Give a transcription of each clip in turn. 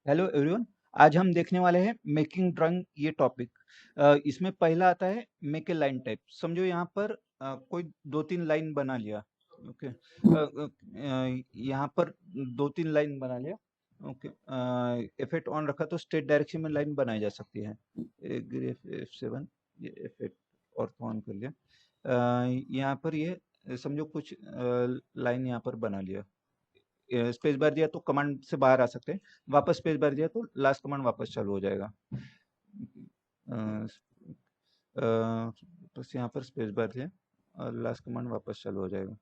Hello everyone. आज हम देखने वाले हैं मेकिंग ड्राइंग ये टॉपिक। इसमें पहला आता है मेक ए लाइन टाइप। समझो यहाँ पर कोई दो तीन लाइन बना लिया। ओके, यहाँ पर दो तीन लाइन बना लिया। ओके, इफेक्ट ऑन रखा तो स्ट्रेट डायरेक्शन में लाइन बनाई जा सकती है। F7 ये इफेक्ट और ऑन कर लिया। यहाँ पर ये समझो कुछ लाइन यहाँ पर बना लिया। स्पेस बार दिया तो कमांड से बाहर आ सकते हैं, वापस स्पेस बार दिया तो लास्ट कमांड वापस चालू हो जाएगा। अ, अ, बस यहाँ पर स्पेस बार दिया और लास्ट कमांड वापस चालू हो जाएगा।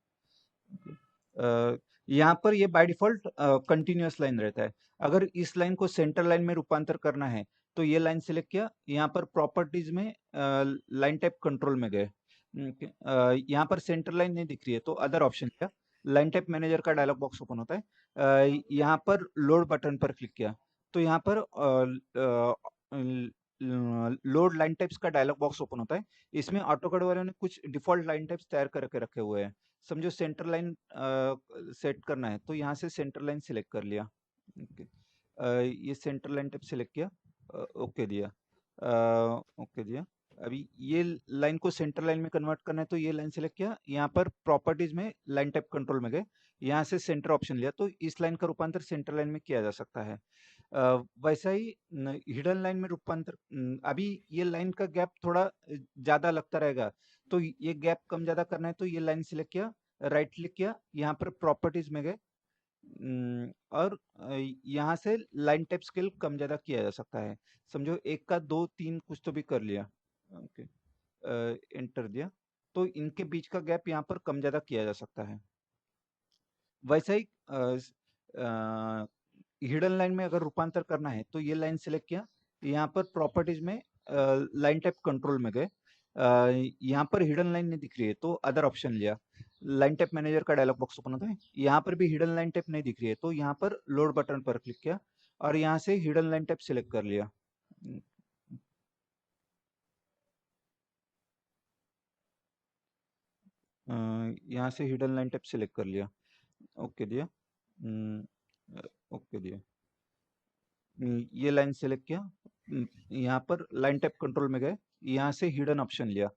यहाँ पर ये बाय डिफॉल्ट कंटिन्यूअस लाइन रहता है। अगर इस लाइन को सेंटर लाइन में रूपांतर करना है तो ये लाइन सिलेक्ट किया, यहाँ पर प्रॉपर्टीज में लाइन टाइप कंट्रोल में गए। यहाँ पर सेंटर लाइन नहीं दिख रही है तो अदर ऑप्शन किया, लाइन टाइप मैनेजर का डायलॉग बॉक्स ओपन होता है। यहाँ पर लोड बटन पर क्लिक किया तो यहाँ पर लोड लाइन टाइप्स का डायलॉग बॉक्स ओपन होता है। इसमें ऑटोकैड वालों ने कुछ डिफॉल्ट लाइन टाइप्स तैयार करके रखे हुए हैं। समझो सेंटर लाइन सेट करना है तो यहाँ से सेंटर लाइन सिलेक्ट कर लिया। ओके, ये सेंटर लाइन टाइप सिलेक्ट किया, ओके दिया, ओके दिया। अभी ये लाइन को सेंटर लाइन में कन्वर्ट करना है तो ये लाइन सिलेक्ट किया, यहाँ पर प्रॉपर्टीज में लाइन टाइप कंट्रोल में गए, यहाँ से सेंटर ऑप्शन लिया तो इस लाइन का रूपांतर सेंटर लाइन में किया जा सकता है। वैसा ही हिडन लाइन में रूपांतर, अभी ये लाइन का गैप थोड़ा ज्यादा लगता रहेगा तो ये गैप कम ज्यादा करना है तो ये लाइन सिलेक्ट किया, राइट क्लिक किया, यहाँ पर प्रॉपर्टीज में गए, और यहाँ से लाइन टाइप स्केल कम ज्यादा किया जा सकता है। समझो एक का दो तीन कुछ तो भी कर लिया। ओके, एंटर दिया तो इनके बीच का गैप यहाँ पर कम ज्यादा किया जा सकता है। वैसा ही हिडन लाइन में अगर रूपांतर करना है तो ये लाइन सिलेक्ट किया, यहाँ पर प्रॉपर्टीज में लाइन टाइप कंट्रोल में गए, यहाँ पर हिडन लाइन नहीं दिख रही है तो अदर ऑप्शन लिया, लाइन टाइप मैनेजर का डायलॉग बॉक्स ओपन होता है। यहाँ पर भी हिडन लाइन टाइप नहीं दिख रही है तो यहाँ पर लोड बटन पर क्लिक किया और यहाँ से हिडन लाइन टाइप सिलेक्ट कर लिया। यहाँ से हिडन लाइन टाइप सिलेक्ट कर लिया, ओके दिया, ओके दिया। ये लाइन सेलेक्ट किया, यहाँ पर लाइन टाइप कंट्रोल में गए, यहाँ से हिडन ऑप्शन लिया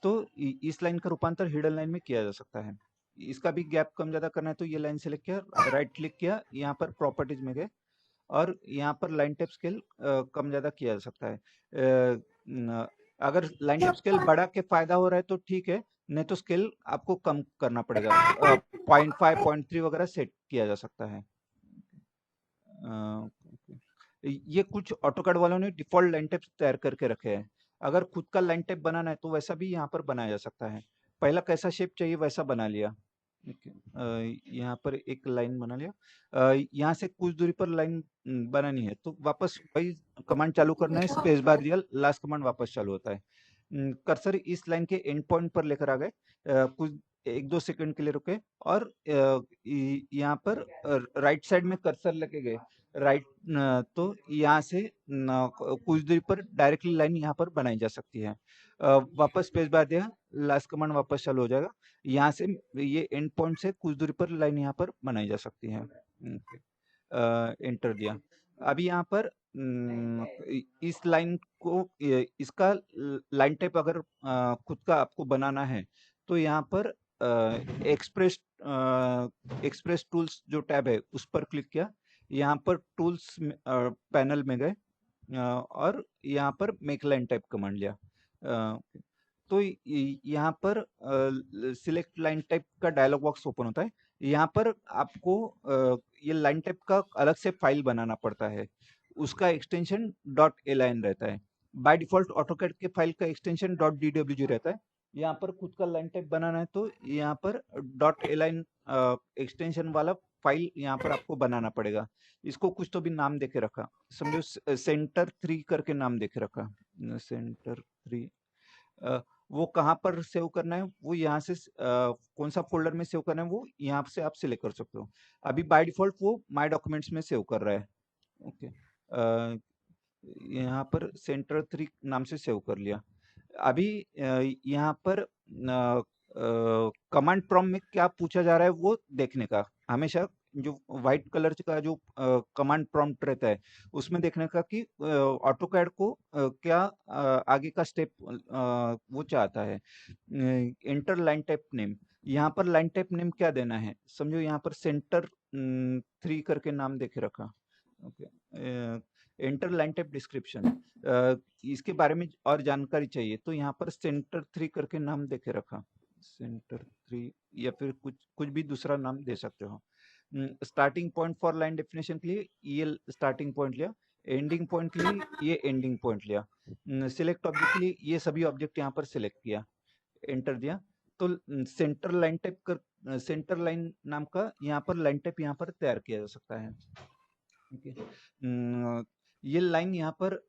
तो इस लाइन का रूपांतर हिडन लाइन में किया जा सकता है। इसका भी गैप कम ज्यादा करना है तो ये लाइन सेलेक्ट किया, राइट क्लिक किया, यहाँ पर प्रॉपर्टीज में गए और यहाँ पर लाइन टाइप स्केल कम ज्यादा किया जा सकता है। अगर लाइन टाइप स्केल बढ़ा के फायदा हो रहा है तो ठीक है, नहीं तो स्केल आपको कम करना पड़ेगा। 0.5 0.3 वगैरह सेट किया जा सकता है। ये कुछ ऑटोकैड वालों ने डिफॉल्ट लाइन टाइप तैयार करके रखे हैं। अगर खुद का लाइन टाइप बनाना है तो वैसा भी यहाँ पर बनाया जा सकता है। पहला कैसा शेप चाहिए वैसा बना लिया। यहाँ पर एक लाइन बना लिया, यहाँ से कुछ दूरी पर लाइन बनानी है तो वापस वही कमांड चालू करना है, स्पेस बार दिया, लास्ट कमांड वापस चालू होता है। कर्सर इस लाइन के एंड पॉइंट पर लेकर आ गए, कुछ एक दो सेकंड के लिए रुके और यहाँ पर राइट साइड में कर्सर लेके गए, राइट, तो यहाँ से कुछ दूरी पर डायरेक्टली लाइन यहाँ पर बनाई जा सकती है। वापस स्पेस बार दिया, लास्ट कमांड वापस चालू हो जाएगा, यहाँ से ये एंड पॉइंट से कुछ दूरी पर लाइन यहाँ पर बनाई जा सकती है। एंटर दिया। अभी यहाँ पर इस लाइन को इसका लाइन टाइप अगर खुद का आपको बनाना है तो यहाँ पर एक्सप्रेस एक्सप्रेस टूल्स जो टैब है उस पर क्लिक किया, यहाँ पर टूल्स पैनल में गए, और यहाँ पर मेक लाइन टाइप कमांड लिया। तो यहाँ पर सिलेक्ट लाइन टाइप का डायलॉग बॉक्स ओपन होता है। यहाँ पर आपको ये लाइन टाइप का अलग से फाइल बनाना पड़ता है, उसका एक्सटेंशन .lin रहता है। बाय डिफॉल्ट ऑटोकैड के फाइल का एक्सटेंशन .dwg रहता है। यहाँ पर खुद का लाइन टाइप बनाना है तो यहाँ पर .lin एक्सटेंशन वाला फाइल यहाँ पर आपको बनाना पड़ेगा। इसको कुछ तो भी नाम देके रखा, समझो सेंटर 3 करके नाम देके रखा, सेंटर 3। वो कहाँ पर सेव करना है, वो यहाँ से कौन सा फोल्डर में सेव करना है वो यहाँ से आप सिलेक्ट कर सकते हो। अभी बाय डिफॉल्ट वो माय डॉक्यूमेंट्स में सेव कर रहा है। ओके, यहाँ पर सेंटर 3 नाम से सेव कर लिया। अभी यहाँ पर कमांड प्रॉम्प्ट में क्या पूछा जा रहा है वो देखने का, हमेशा जो व्हाइट कलर का जो कमांड प्रॉम्प्ट रहता है उसमें देखने का कि ऑटोकैड को क्या आगे का स्टेप वो चाहता है। एंटर लाइन टाइप नेम, यहाँ पर लाइन टाइप नेम क्या देना है, समझो यहाँ पर सेंटर 3 करके नाम देके रखा। Okay, enter line type description, इसके बारे में और जानकारी चाहिए तो यहाँ पर सेंटर 3 करके नाम देके रखा, सेंटर 3, या फिर कुछ कुछ भी दूसरा नाम दे सकते हो। Starting point for line definition के लिए ये स्टार्टिंग पॉइंट लिया, एंडिंग पॉइंट के लिए ये एंडिंग पॉइंट लिया, सिलेक्ट ऑब्जेक्ट के लिए ये सभी ऑब्जेक्ट यहाँ पर सिलेक्ट किया, एंटर दिया। तो सेंटर लाइन टाइप कर, सेंटर लाइन नाम का यहाँ पर लाइन टाइप यहाँ पर तैयार किया जा सकता है। ओके, ये लाइन यहाँ पर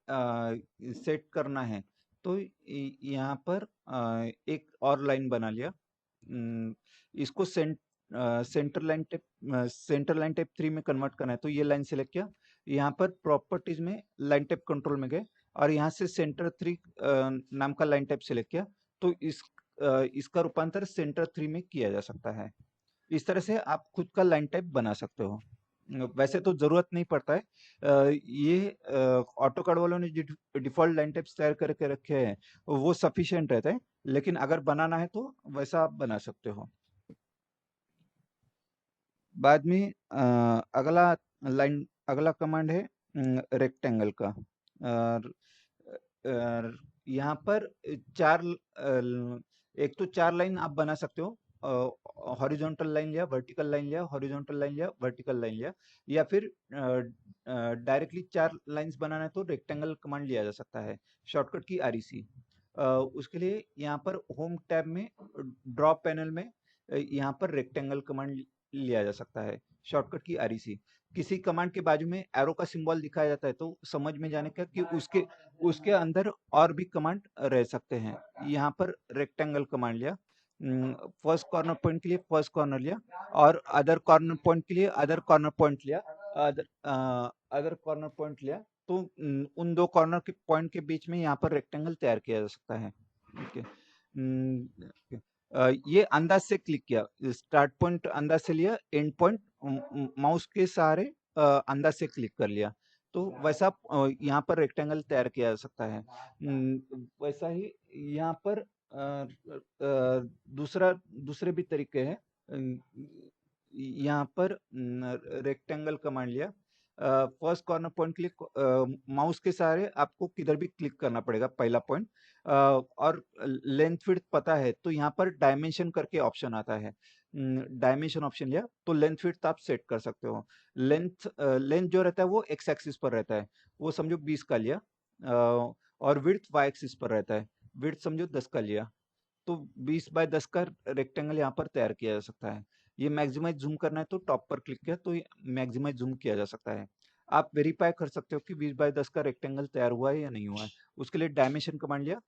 सेट करना है तो यहाँ पर एक और लाइन बना लिया। इसको सेंटर लाइन टाइप 3 में कन्वर्ट करना है तो ये लाइन सिलेक्ट किया, यहाँ पर प्रॉपर्टीज में लाइन टाइप कंट्रोल में गए और यहाँ से सेंटर 3 नाम का लाइन टाइप सिलेक्ट किया तो इसका रूपांतर सेंटर 3 में किया जा सकता है। इस तरह से आप खुद का लाइन टाइप बना सकते हो। वैसे तो जरूरत नहीं पड़ता है, ये ऑटोकैड वालों ने जो डिफॉल्ट लाइन टाइप्स तैयार करके रखे हैं वो सफिशिएंट रहता है, लेकिन अगर बनाना है तो वैसा आप बना सकते हो। बाद में अगला कमांड है रेक्टेंगल का। यहाँ पर एक तो 4 लाइन आप बना सकते हो, हॉरिजॉन्टल लाइन लिया, वर्टिकल लाइन लिया, हॉरिजॉन्टल लाइन लिया, वर्टिकल लाइन लिया, या फिर डायरेक्टली 4 लाइंस बनाना है तो रेक्टेंगल कमांड लिया जा सकता है, शॉर्टकट की REC। उसके लिए यहाँ पर होम टैब में ड्रॉप पैनल में यहाँ पर रेक्टेंगल कमांड लिया जा सकता है, शॉर्टकट की REC। किसी कमांड के बाजू में एरो का सिंबल दिखाया जाता है तो समझ में जाने का कि उसके उसके अंदर और भी कमांड रह सकते हैं। यहाँ पर रेक्टेंगल कमांड लिया, फर्स्ट कॉर्नर पॉइंट के लिए फर्स्ट कॉर्नर लिया और अदर कॉर्नर पॉइंट के लिए अदर कॉर्नर पॉइंट लिया, अदर कॉर्नर पॉइंट लिया तो उन दो कॉर्नर के पॉइंट के बीच में यहाँ पर रेक्टेंगल तैयार किया जा सकता है। ओके, ये अंदाज से क्लिक किया, स्टार्ट पॉइंट अंदाज से लिया, एंड पॉइंट माउस के सहारे अंदाज से क्लिक कर लिया तो वैसा यहाँ पर रेक्टेंगल तैयार किया जा सकता है। वैसा ही यहाँ पर दूसरे भी तरीके हैं। यहाँ पर रेक्टेंगल कमांड लिया, फर्स्ट कॉर्नर पॉइंट के लिए माउस के सहारे आपको किधर भी क्लिक करना पड़ेगा पहला पॉइंट, और लेंथ विड्थ पता है तो यहाँ पर डायमेंशन करके ऑप्शन आता है, डायमेंशन ऑप्शन लिया तो लेंथ विड्थ आप सेट कर सकते हो। लेंथ जो रहता है वो एक्स एक्सिस पर रहता है, वो समझो 20 का लिया, और विड्थ वाई एक्सिस पर रहता है, विड्थ समझो 10 का लिया तो 20 बाय 10 का रेक्टेंगल यहाँ पर तैयार किया जा सकता है। ये मैक्सिमाइज जूम करना है तो टॉप पर क्लिक किया तो मैक्सिमाइज जूम किया जा सकता है। आप वेरीफाई कर सकते हो कि 20 बाय 10 का रेक्टेंगल तैयार हुआ है या नहीं हुआ है। उसके लिए डायमेंशन कमांड लिया,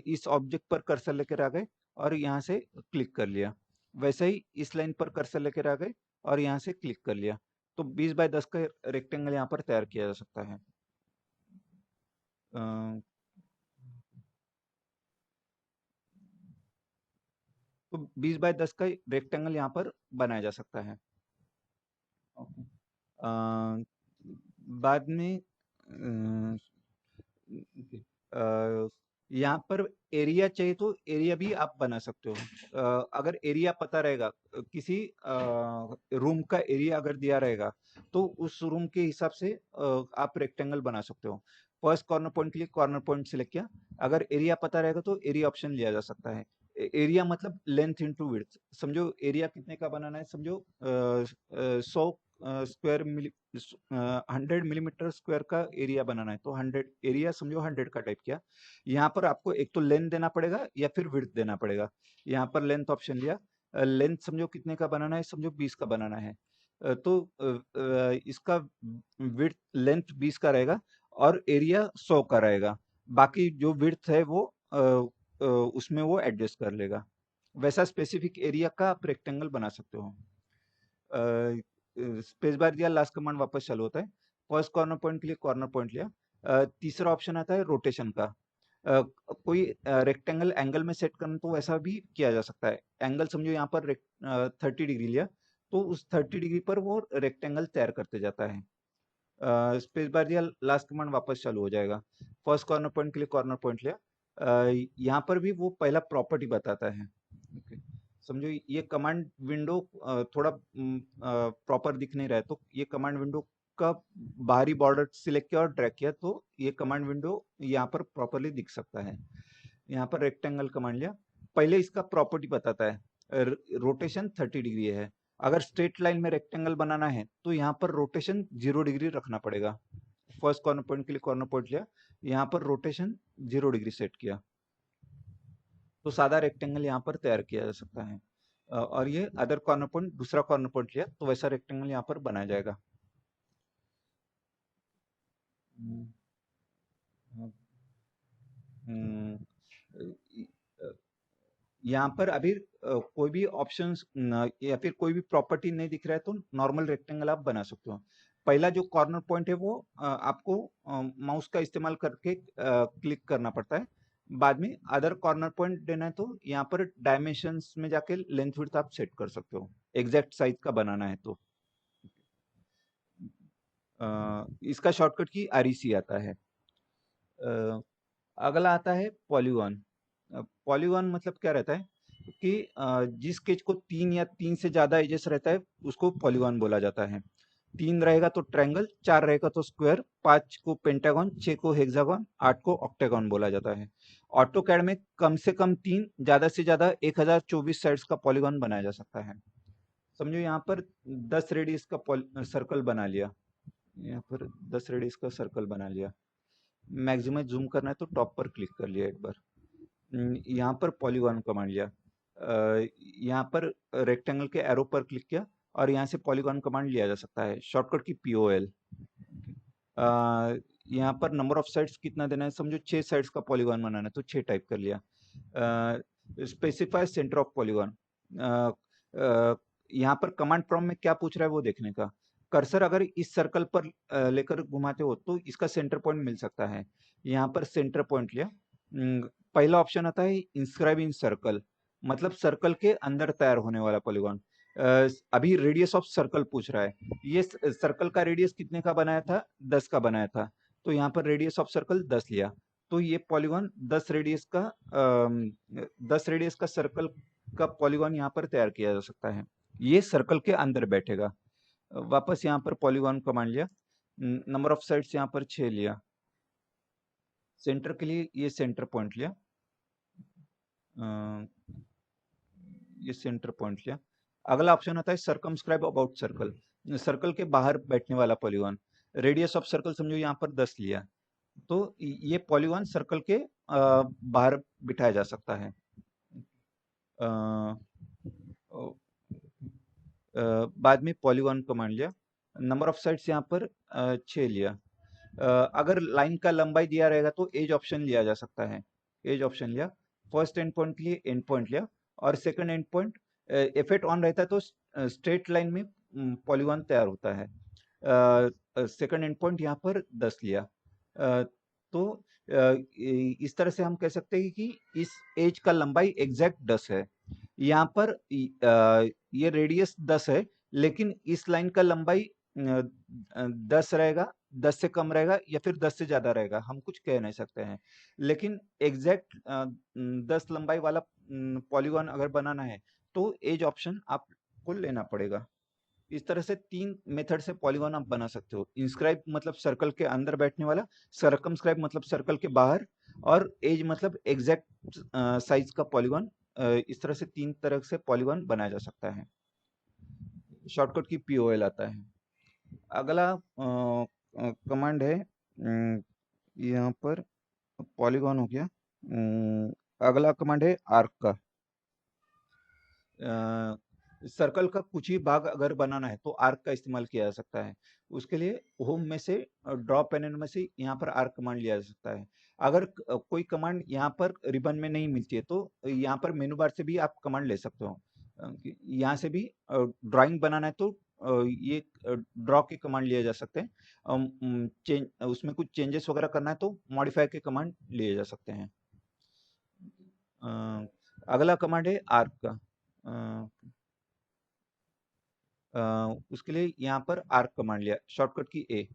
इस ऑब्जेक्ट पर कर्सर लेकर आ गए और यहाँ से क्लिक कर लिया, वैसे ही इस लाइन पर कर्सर लेकर आ गए और यहाँ से क्लिक कर लिया तो 20 बाय 10 का रेक्टेंगल यहाँ पर तैयार किया जा सकता है। तो 20 बाय 10 का रेक्टेंगल यहाँ पर बनाया जा सकता है। ओके, बाद में यहाँ पर एरिया चाहिए तो एरिया भी आप बना सकते हो। अगर एरिया पता रहेगा, किसी रूम का एरिया अगर दिया रहेगा तो उस रूम के हिसाब से आप रेक्टेंगल बना सकते हो। फर्स्ट कॉर्नर पॉइंट के लिए कॉर्नर पॉइंट सिलेक्ट किया, अगर एरिया पता रहेगा तो एरिया ऑप्शन लिया जा सकता है। एरिया मतलब लेंथ इंटू विड्थ, समझो एरिया कितने का बनाना है, समझो 100 स्क्वायर 100 मिलीमीटर स्क्वायर का एरिया बनाना है तो 100 एरिया समझो 100 का टाइप किया। यहाँ पर आपको एक तो लेंथ देना पड़ेगा या फिर विड्थ देना पड़ेगा। यहाँ पर लेंथ ऑप्शन लिया, लेंथ समझो कितने का बनाना है, समझो 20 का बनाना है, तो इसका विड्थ लेंथ 20 का रहेगा और एरिया 100 का रहेगा, बाकी जो विड्थ है वो उसमें वो एडजस्ट कर लेगा। वैसा स्पेसिफिक एरिया का आप रेक्टेंगल बना सकते हो। स्पेस बार दिया, लास्ट कमांड वापस चालू होता है। फर्स्ट कॉर्नर पॉइंट के लिए कॉर्नर पॉइंट लिया, तीसरा ऑप्शन आता है रोटेशन का। कोई रेक्टेंगल एंगल में सेट करना तो वैसा भी किया जा सकता है। एंगल समझो यहाँ पर 30 डिग्री लिया तो उस 30 डिग्री पर वो रेक्टेंगल तैयार करते जाता है। स्पेस बार दिया, लास्ट कमांड वापस चालू हो जाएगा। फर्स्ट कॉर्नर पॉइंट के लिए कॉर्नर पॉइंट लिया। यहाँ पर भी वो पहला प्रॉपर्टी बताता है। Okay. समझो ये कमांड विंडो थोड़ा प्रॉपर दिख नहीं रहा है, तो ये कमांड विंडो का बाहरी बॉर्डर सिलेक्ट किया और ड्रैग किया तो ये कमांड विंडो यहाँ पर प्रॉपरली दिख सकता है। यहाँ पर रेक्टेंगल कमांड लिया, पहले इसका प्रॉपर्टी बताता है। रोटेशन 30 डिग्री है। अगर स्ट्रेट लाइन में रेक्टेंगल बनाना है तो यहाँ पर रोटेशन 0 डिग्री रखना पड़ेगा। फर्स्ट कॉर्नर पॉइंट के लिए कॉर्नर पॉइंट लिया, यहाँ पर रोटेशन 0 डिग्री सेट किया, तो सादा रेक्टेंगल यहाँ पर तैयार किया जा सकता है। और ये अदर कॉर्नर पॉइंट, दूसरा कॉर्नर पॉइंट लिया तो वैसा रेक्टेंगल यहाँ पर बनाया जाएगा। हम्म, हम्म, यहाँ पर अभी कोई भी ऑप्शंस या फिर कोई भी प्रॉपर्टी नहीं दिख रहा है तो नॉर्मल रेक्टेंगल आप बना सकते हो। पहला जो कॉर्नर पॉइंट है वो आपको माउस का इस्तेमाल करके क्लिक करना पड़ता है। बाद में अदर कॉर्नर पॉइंट देना है तो यहाँ पर डायमेंशंस में जाके लेंथ विड्थ आप सेट कर सकते हो, एग्जैक्ट साइज का बनाना है तो। इसका शॉर्टकट की REC आता है। अगला आता है पॉलीगॉन। पॉलीगॉन मतलब क्या रहता है कि जिस स्केच को 3 या 3 से ज्यादा एजेस रहता है उसको पॉलीगॉन बोला जाता है। 3 रहेगा तो ट्रायंगल, 4 रहेगा तो स्क्वायर, 5 को पेंटागन, 6 को हेक्सागन, 8 को ऑक्टागन बोला जाता है। ऑटोकैड में कम से कम 3, ज्यादा से ज्यादा 1024 साइड्स का पॉलीगॉन बनाया जा सकता है। समझो यहाँ पर 10 रेडियस का सर्कल बना लिया, यहाँ पर 10 रेडियस का सर्कल बना लिया। मैक्सिमम जूम करना है तो टॉप पर क्लिक कर लिया एक बार। यहाँ पर पॉलीगॉन कमांड लिया, यहाँ पर रेक्टेंगल के एरो पर क्लिक किया और यहाँ से पॉलीगॉन कमांड लिया जा सकता है, शॉर्टकट की POL। यहाँ पर नंबर ऑफ साइड्स कितना देना है, समझो 6 साइड्स का पॉलीगॉन बनाना है तो 6 टाइप कर लिया। स्पेसिफाई सेंटर ऑफ पॉलीगॉन, यहाँ पर कमांड प्रॉम्प्ट में क्या पूछ रहा है वो देखने का। कर्सर अगर इस सर्कल पर लेकर घुमाते हो तो इसका सेंटर पॉइंट मिल सकता है। यहाँ पर सेंटर पॉइंट लिया। पहला ऑप्शन आता है इंस्क्राइब इन सर्कल, मतलब सर्कल के अंदर तैयार होने वाला पॉलीगॉन। अभी रेडियस ऑफ सर्कल पूछ रहा है, ये सर्कल का रेडियस कितने का बनाया था, 10 का बनाया था, तो यहाँ पर रेडियस ऑफ सर्कल 10 लिया, तो ये पॉलीगॉन 10 रेडियस का 10 रेडियस का सर्कल का पॉलीगॉन यहाँ पर तैयार किया जा सकता है। ये सर्कल के अंदर बैठेगा। वापस यहाँ पर पॉलीगॉन कमांड लिया, नंबर ऑफ साइड्स यहाँ पर 6 लिया, सेंटर के लिए ये सेंटर पॉइंट लिया, ये सेंटर पॉइंट लिया। अगला ऑप्शन आता है सर्कमस्क्राइब अबाउट सर्कल, सर्कल के बाहर बैठने वाला पॉलीगॉन। रेडियस ऑफ सर्कल समझो यहाँ पर 10 लिया, तो ये पॉलीगॉन सर्कल के बाहर बिठाया जा सकता है। बाद में पॉलीगॉन कमांड लिया, नंबर ऑफ साइड्स यहाँ पर 6 लिया। अगर लाइन का लंबाई दिया रहेगा तो एज ऑप्शन लिया जा सकता है, एज ऑप्शन लिया। फर्स्ट एंड पॉइंट के लिए एंड पॉइंट लिया और second and point effect on रहता है तो स्ट्रेट लाइन में पॉलीगॉन तैयार होता है। सेकंड एंड पॉइंट यहाँ पर 10 लिया। तो इस तरह से हम कह सकते हैं कि इस एज का लंबाई एग्जैक्ट 10 है। यहाँ पर ये रेडियस 10 है, लेकिन इस लाइन का लंबाई 10 रहेगा, 10 से कम रहेगा या फिर 10 से ज्यादा रहेगा, हम कुछ कह नहीं सकते हैं। लेकिन एग्जैक्ट 10 लंबाई वाला पॉलीगॉन अगर बनाना है तो एज ऑप्शन आपको लेना पड़ेगा। इस तरह से 3 मेथड से पॉलीगॉन आप बना सकते हो। इंस्क्राइब मतलब सर्कल के अंदर बैठने वाला, सर्कमस्क्राइब मतलब सर्कल के बाहर, और एज मतलब एग्जैक्ट साइज का पॉलीगॉन। इस तरह से 3 तरह से पॉलीगॉन बनाया जा सकता है। शॉर्टकट की POL आता है। अगला कमांड है, यहाँ पर पॉलीगॉन हो गया। अगला कमांड है आर्क का। सर्कल का कुछ ही भाग अगर बनाना है तो आर्क का इस्तेमाल किया जा सकता है। उसके लिए होम में से ड्रॉ पैनल में से यहाँ पर आर्क कमांड लिया जा सकता है। अगर कोई कमांड यहाँ पर रिबन में नहीं मिलती है तो यहाँ पर मेनू बार से भी आप कमांड ले सकते हो। यहाँ से भी ड्राइंग बनाना है तो ये ड्रॉ के कमांड लिए जा सकते हैं। उसमें कुछ चेंजेस वगैरह करना है तो मॉडिफाई के कमांड लिए जा सकते हैं। अगला कमांड है आर्क का। उसके लिए यहाँ पर आर्क कमांड लिया, शॉर्टकट की ए।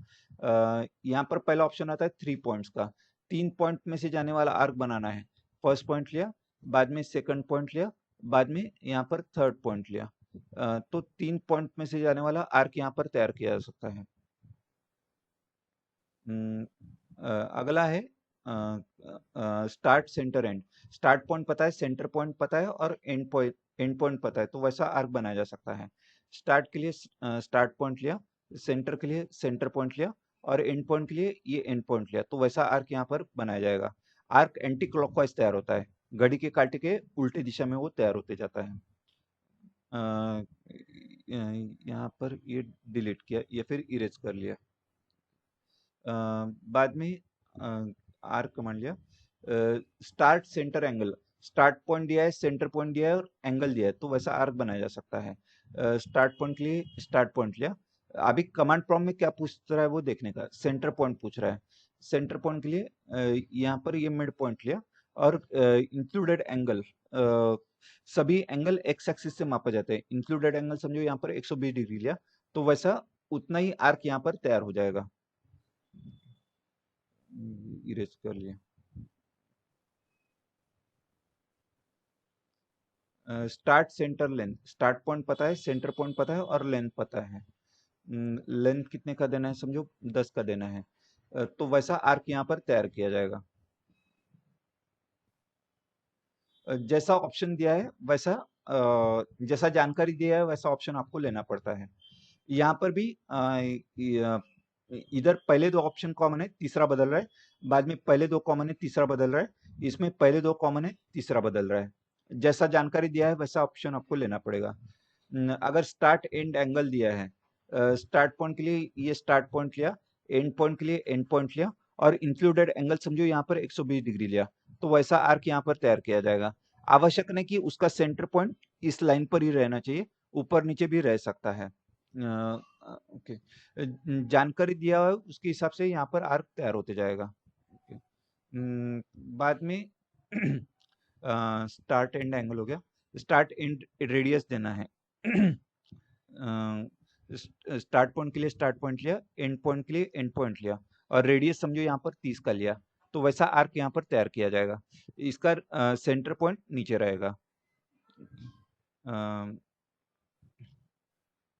यहाँ पर पहला ऑप्शन आता है 3 पॉइंट्स का, 3 पॉइंट में से जाने वाला आर्क बनाना है। फर्स्ट पॉइंट लिया, बाद में सेकंड पॉइंट लिया, बाद में यहाँ पर थर्ड पॉइंट लिया। तो 3 पॉइंट में से जाने वाला आर्क यहाँ पर तैयार किया जा सकता है। अगला है start centre and. Start point पता है, सेंटर पॉइंट पता है और एंड पॉइंट पता है, तो वैसा आर्क बनाया जा सकता है। स्टार्ट के लिए स्टार्ट पॉइंट लिया, सेंटर के लिए सेंटर पॉइंट लिया और एंड पॉइंट के लिए ये एंड पॉइंट लिया, तो वैसा आर्क यहाँ पर बनाया जाएगा। आर्क एंटी क्लॉकवाइज तैयार होता है, घड़ी के कांटे के उल्टे दिशा में वो तैयार होते जाता है। यहाँ पर ये डिलीट किया या फिर इरेज कर लिया। बाद में आर कमांड लिया, start centre angle. Start point दिया है, सेंटर पॉइंट दिया है और एंगल दिया है, तो वैसा आर्क बनाया जा सकता है। स्टार्ट पॉइंट के लिए स्टार्ट पॉइंट लिया। अभी कमांड प्रॉम्प्ट में क्या पूछ रहा है वो देखने का, सेंटर पॉइंट पूछ रहा है। सेंटर पॉइंट के लिए यहाँ पर ये मिड पॉइंट लिया और इंक्लूडेड एंगल, सभी एंगल एक्स एक्सिस से मापा जाते हैं, इंक्लूडेड एंगल समझो यहाँ पर 120 डिग्री लिया, तो वैसा उतना ही आर्क यहाँ पर तैयार हो जाएगा। इरेज कर लिया। Start centre length, start point पता है, सेंटर पॉइंट पता है और लेंथ पता है। लेंथ कितने का देना है समझो, 10 का देना है। तो वैसा आर्क यहाँ पर तैयार किया जाएगा। जैसा ऑप्शन दिया है वैसा, जैसा जानकारी दिया है वैसा ऑप्शन आपको लेना पड़ता है। यहाँ पर भी इधर पहले दो ऑप्शन कॉमन है, तीसरा बदल रहा है, बाद में पहले दो कॉमन है, तीसरा बदल रहा है, इसमें पहले दो कॉमन है, तीसरा बदल रहा है। जैसा जानकारी दिया है वैसा ऑप्शन आपको लेना पड़ेगा। अगर स्टार्ट एंड एंगल दिया है, स्टार्ट पॉइंट के लिए ये स्टार्ट पॉइंट लिया, एंड पॉइंट के लिए एंड पॉइंट लिया और इंक्लूडेड एंगल समझो यहाँ पर 120 डिग्री लिया, तो वैसा आर्क यहाँ पर तैयार किया जाएगा। आवश्यक नहीं कि उसका सेंटर पॉइंट इस लाइन पर ही रहना चाहिए, ऊपर नीचे भी रह सकता है। ओके, जानकारी दिया हुआ है उसके हिसाब से यहाँ पर आर्क तैयार होते जाएगा। ओके, बाद में स्टार्ट एंड एंगल हो गया, स्टार्ट एंड रेडियस देना है। स्टार्ट पॉइंट के लिए स्टार्ट पॉइंट लिया, एंड पॉइंट के लिए एंड पॉइंट लिया और रेडियस समझो यहाँ पर 30 का लिया, तो वैसा आर्क यहाँ पर तैयार किया जाएगा। इसका सेंटर पॉइंट नीचे रहेगा।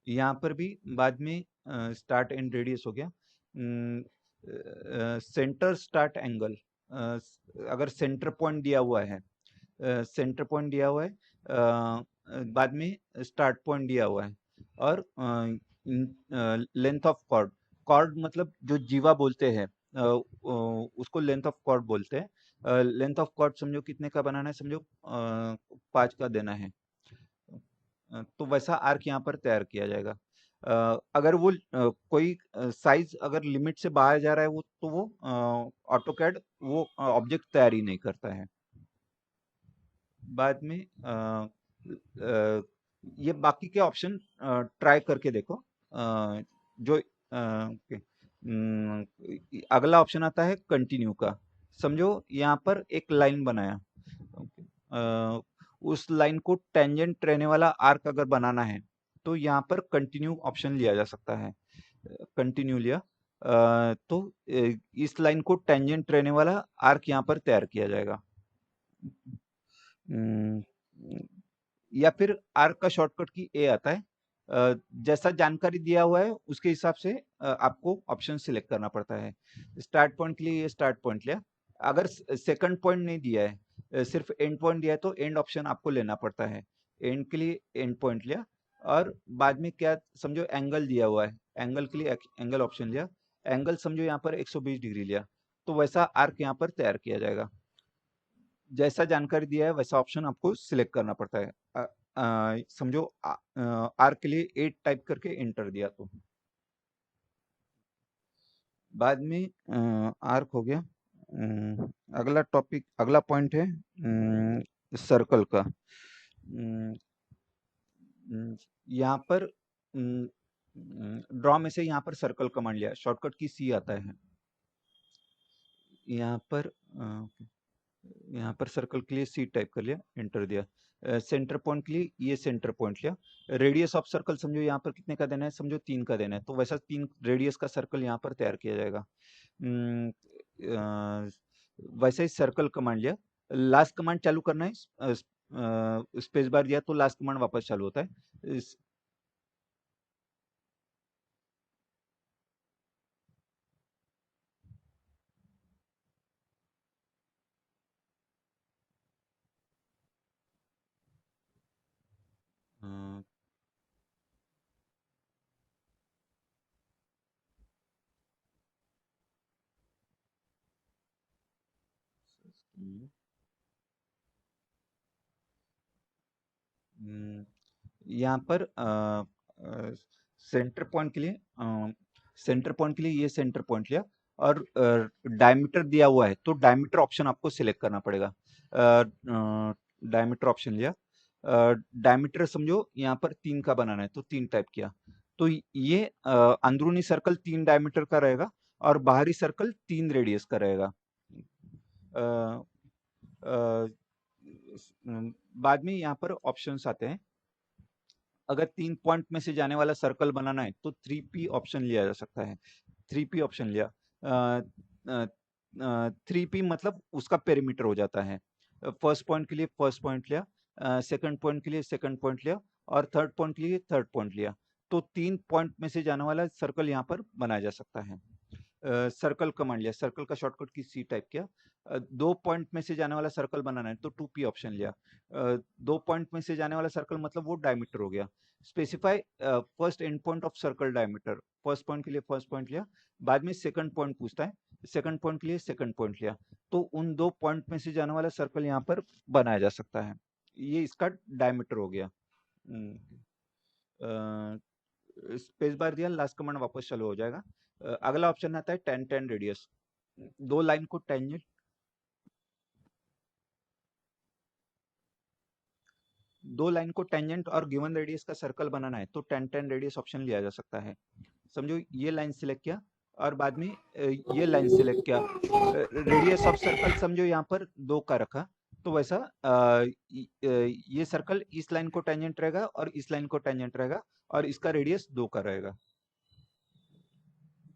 यहाँ पर भी बाद में स्टार्ट एंड रेडियस हो गया। सेंटर स्टार्ट एंगल, अगर सेंटर पॉइंट दिया हुआ है, सेंटर पॉइंट दिया हुआ है, बाद में स्टार्ट पॉइंट दिया हुआ है और लेंथ ऑफ कॉर्ड। कॉर्ड मतलब जो जीवा बोलते हैं, उसको लेंथ ऑफ कॉर्ड बोलते हैं। लेंथ ऑफ कॉर्ड समझो कितने का बनाना है, समझो 5 का देना है, तो वैसा आर्क यहाँ पर तैयार किया जाएगा। अगर वो कोई साइज अगर लिमिट से बाहर जा रहा है वो, तो वो ऑटोकैड वो ऑब्जेक्ट तैयार ही नहीं करता है। बाद में ये बाकी के ऑप्शन ट्राई करके देखो। जो अगला ऑप्शन आता है कंटिन्यू का। समझो यहाँ पर एक लाइन बनाया, उस लाइन को टेंजेंट रहने वाला आर्क अगर बनाना है तो यहाँ पर कंटिन्यू ऑप्शन लिया जा सकता है। कंटिन्यू लिया, तो इस लाइन को टेंजेंट रहने वाला आर्क यहाँ पर तैयार किया जाएगा। हम्म, या फिर आर्क का शॉर्टकट की ए आता है। जैसा जानकारी दिया हुआ है उसके हिसाब से आपको ऑप्शन सिलेक्ट करना पड़ता है। स्टार्ट पॉइंट के लिए ये स्टार्ट पॉइंट लिया, अगर सेकंड पॉइंट नहीं दिया है, सिर्फ एंड पॉइंट दिया है, तो एंड ऑप्शन आपको लेना पड़ता है। एंड के लिए एंड पॉइंट लिया और बाद में क्या समझो एंगल दिया हुआ है, एंगल के लिए एंगल ऑप्शन लिया, एंगल समझो यहाँ पर 120 डिग्री लिया, तो वैसा आर्क यहाँ पर तैयार किया जाएगा। जैसा जानकारी दिया है वैसा ऑप्शन आपको सिलेक्ट करना पड़ता है। समझो आर्क के लिए 8 टाइप करके एंटर दिया, तो बाद में आर्क हो गया। अगला टॉपिक, अगला पॉइंट है सर्कल का। यहाँ पर ड्रॉ में से यहाँ पर सर्कल कमांड लिया, शॉर्टकट की सी आता है। यहाँ पर यहाँ पर सर्कल के लिए सी टाइप कर लिया, एंटर दिया। सेंटर पॉइंट के लिए ये सेंटर पॉइंट लिया। रेडियस ऑफ सर्कल समझो यहाँ पर कितने का देना है, समझो 3 का देना है, तो वैसा 3 रेडियस का सर्कल यहाँ पर तैयार किया जाएगा। हम्म, अ, वैसे ही सर्कल कमांड लिया। लास्ट कमांड चालू करना है, स्पेस बार दिया तो लास्ट कमांड वापस चालू होता है। अ, हम्म, यहाँ पर सेंटर पॉइंट के लिए सेंटर पॉइंट के लिए ये सेंटर पॉइंट लिया, और डायमीटर दिया हुआ है तो डायमीटर ऑप्शन आपको सिलेक्ट करना पड़ेगा। डायमीटर ऑप्शन लिया। डायमीटर समझो यहाँ पर 3 का बनाना है तो 3 टाइप किया, तो ये अंदरूनी सर्कल 3 डायमीटर का रहेगा और बाहरी सर्कल 3 रेडियस का रहेगा। अ, अ, बाद में यहाँ पर ऑप्शंस आते हैं। अगर 3 पॉइंट में से जाने वाला सर्कल बनाना है तो 3P ऑप्शन लिया जा सकता है। 3P ऑप्शन लिया। 3P मतलब उसका पेरीमीटर हो जाता है। फर्स्ट पॉइंट के लिए फर्स्ट पॉइंट लिया, सेकंड पॉइंट के लिए सेकंड पॉइंट लिया, और थर्ड पॉइंट के लिए थर्ड पॉइंट लिया, तो 3 पॉइंट में से जाने वाला सर्कल यहाँ पर बनाया जा सकता है। सर्कल कमांड लिया, सर्कल का शॉर्टकट की सी टाइप किया। 2 पॉइंट में से जाने वाला सर्कल बनाना है तो 2P ऑप्शन लिया। 2 पॉइंट में से जाने वाला सर्कल मतलब वो डायमीटर हो गया। Specify first and point of circle diameter, first point के लिए फर्स्ट पॉइंट लिया। बाद में सेकंड पॉइंट पूछता है, सेकंड पॉइंट के लिए सेकंड पॉइंट लिया, तो उन 2 पॉइंट में से जाने वाला सर्कल यहाँ पर बनाया जा सकता है। ये इसका डायमीटर हो गया। स्पेस बार दिया, लास्ट कमांड वापस चालू हो जाएगा। अगला ऑप्शन आता है टेन टेन रेडियस। दो लाइन को टेंजेंट, दो लाइन को टेंजेंट और गिवन रेडियस का सर्कल बनाना है तो टेन टेन रेडियस ऑप्शन लिया जा सकता है। समझो ये लाइन सिलेक्ट किया और बाद में ये लाइन सिलेक्ट किया। रेडियस ऑफ सर्कल समझो यहाँ पर 2 का रखा, तो वैसा ये सर्कल इस लाइन को टेंजेंट रहेगा और इस लाइन को टेंजेंट रहेगा, और इसका रेडियस 2 का रहेगा।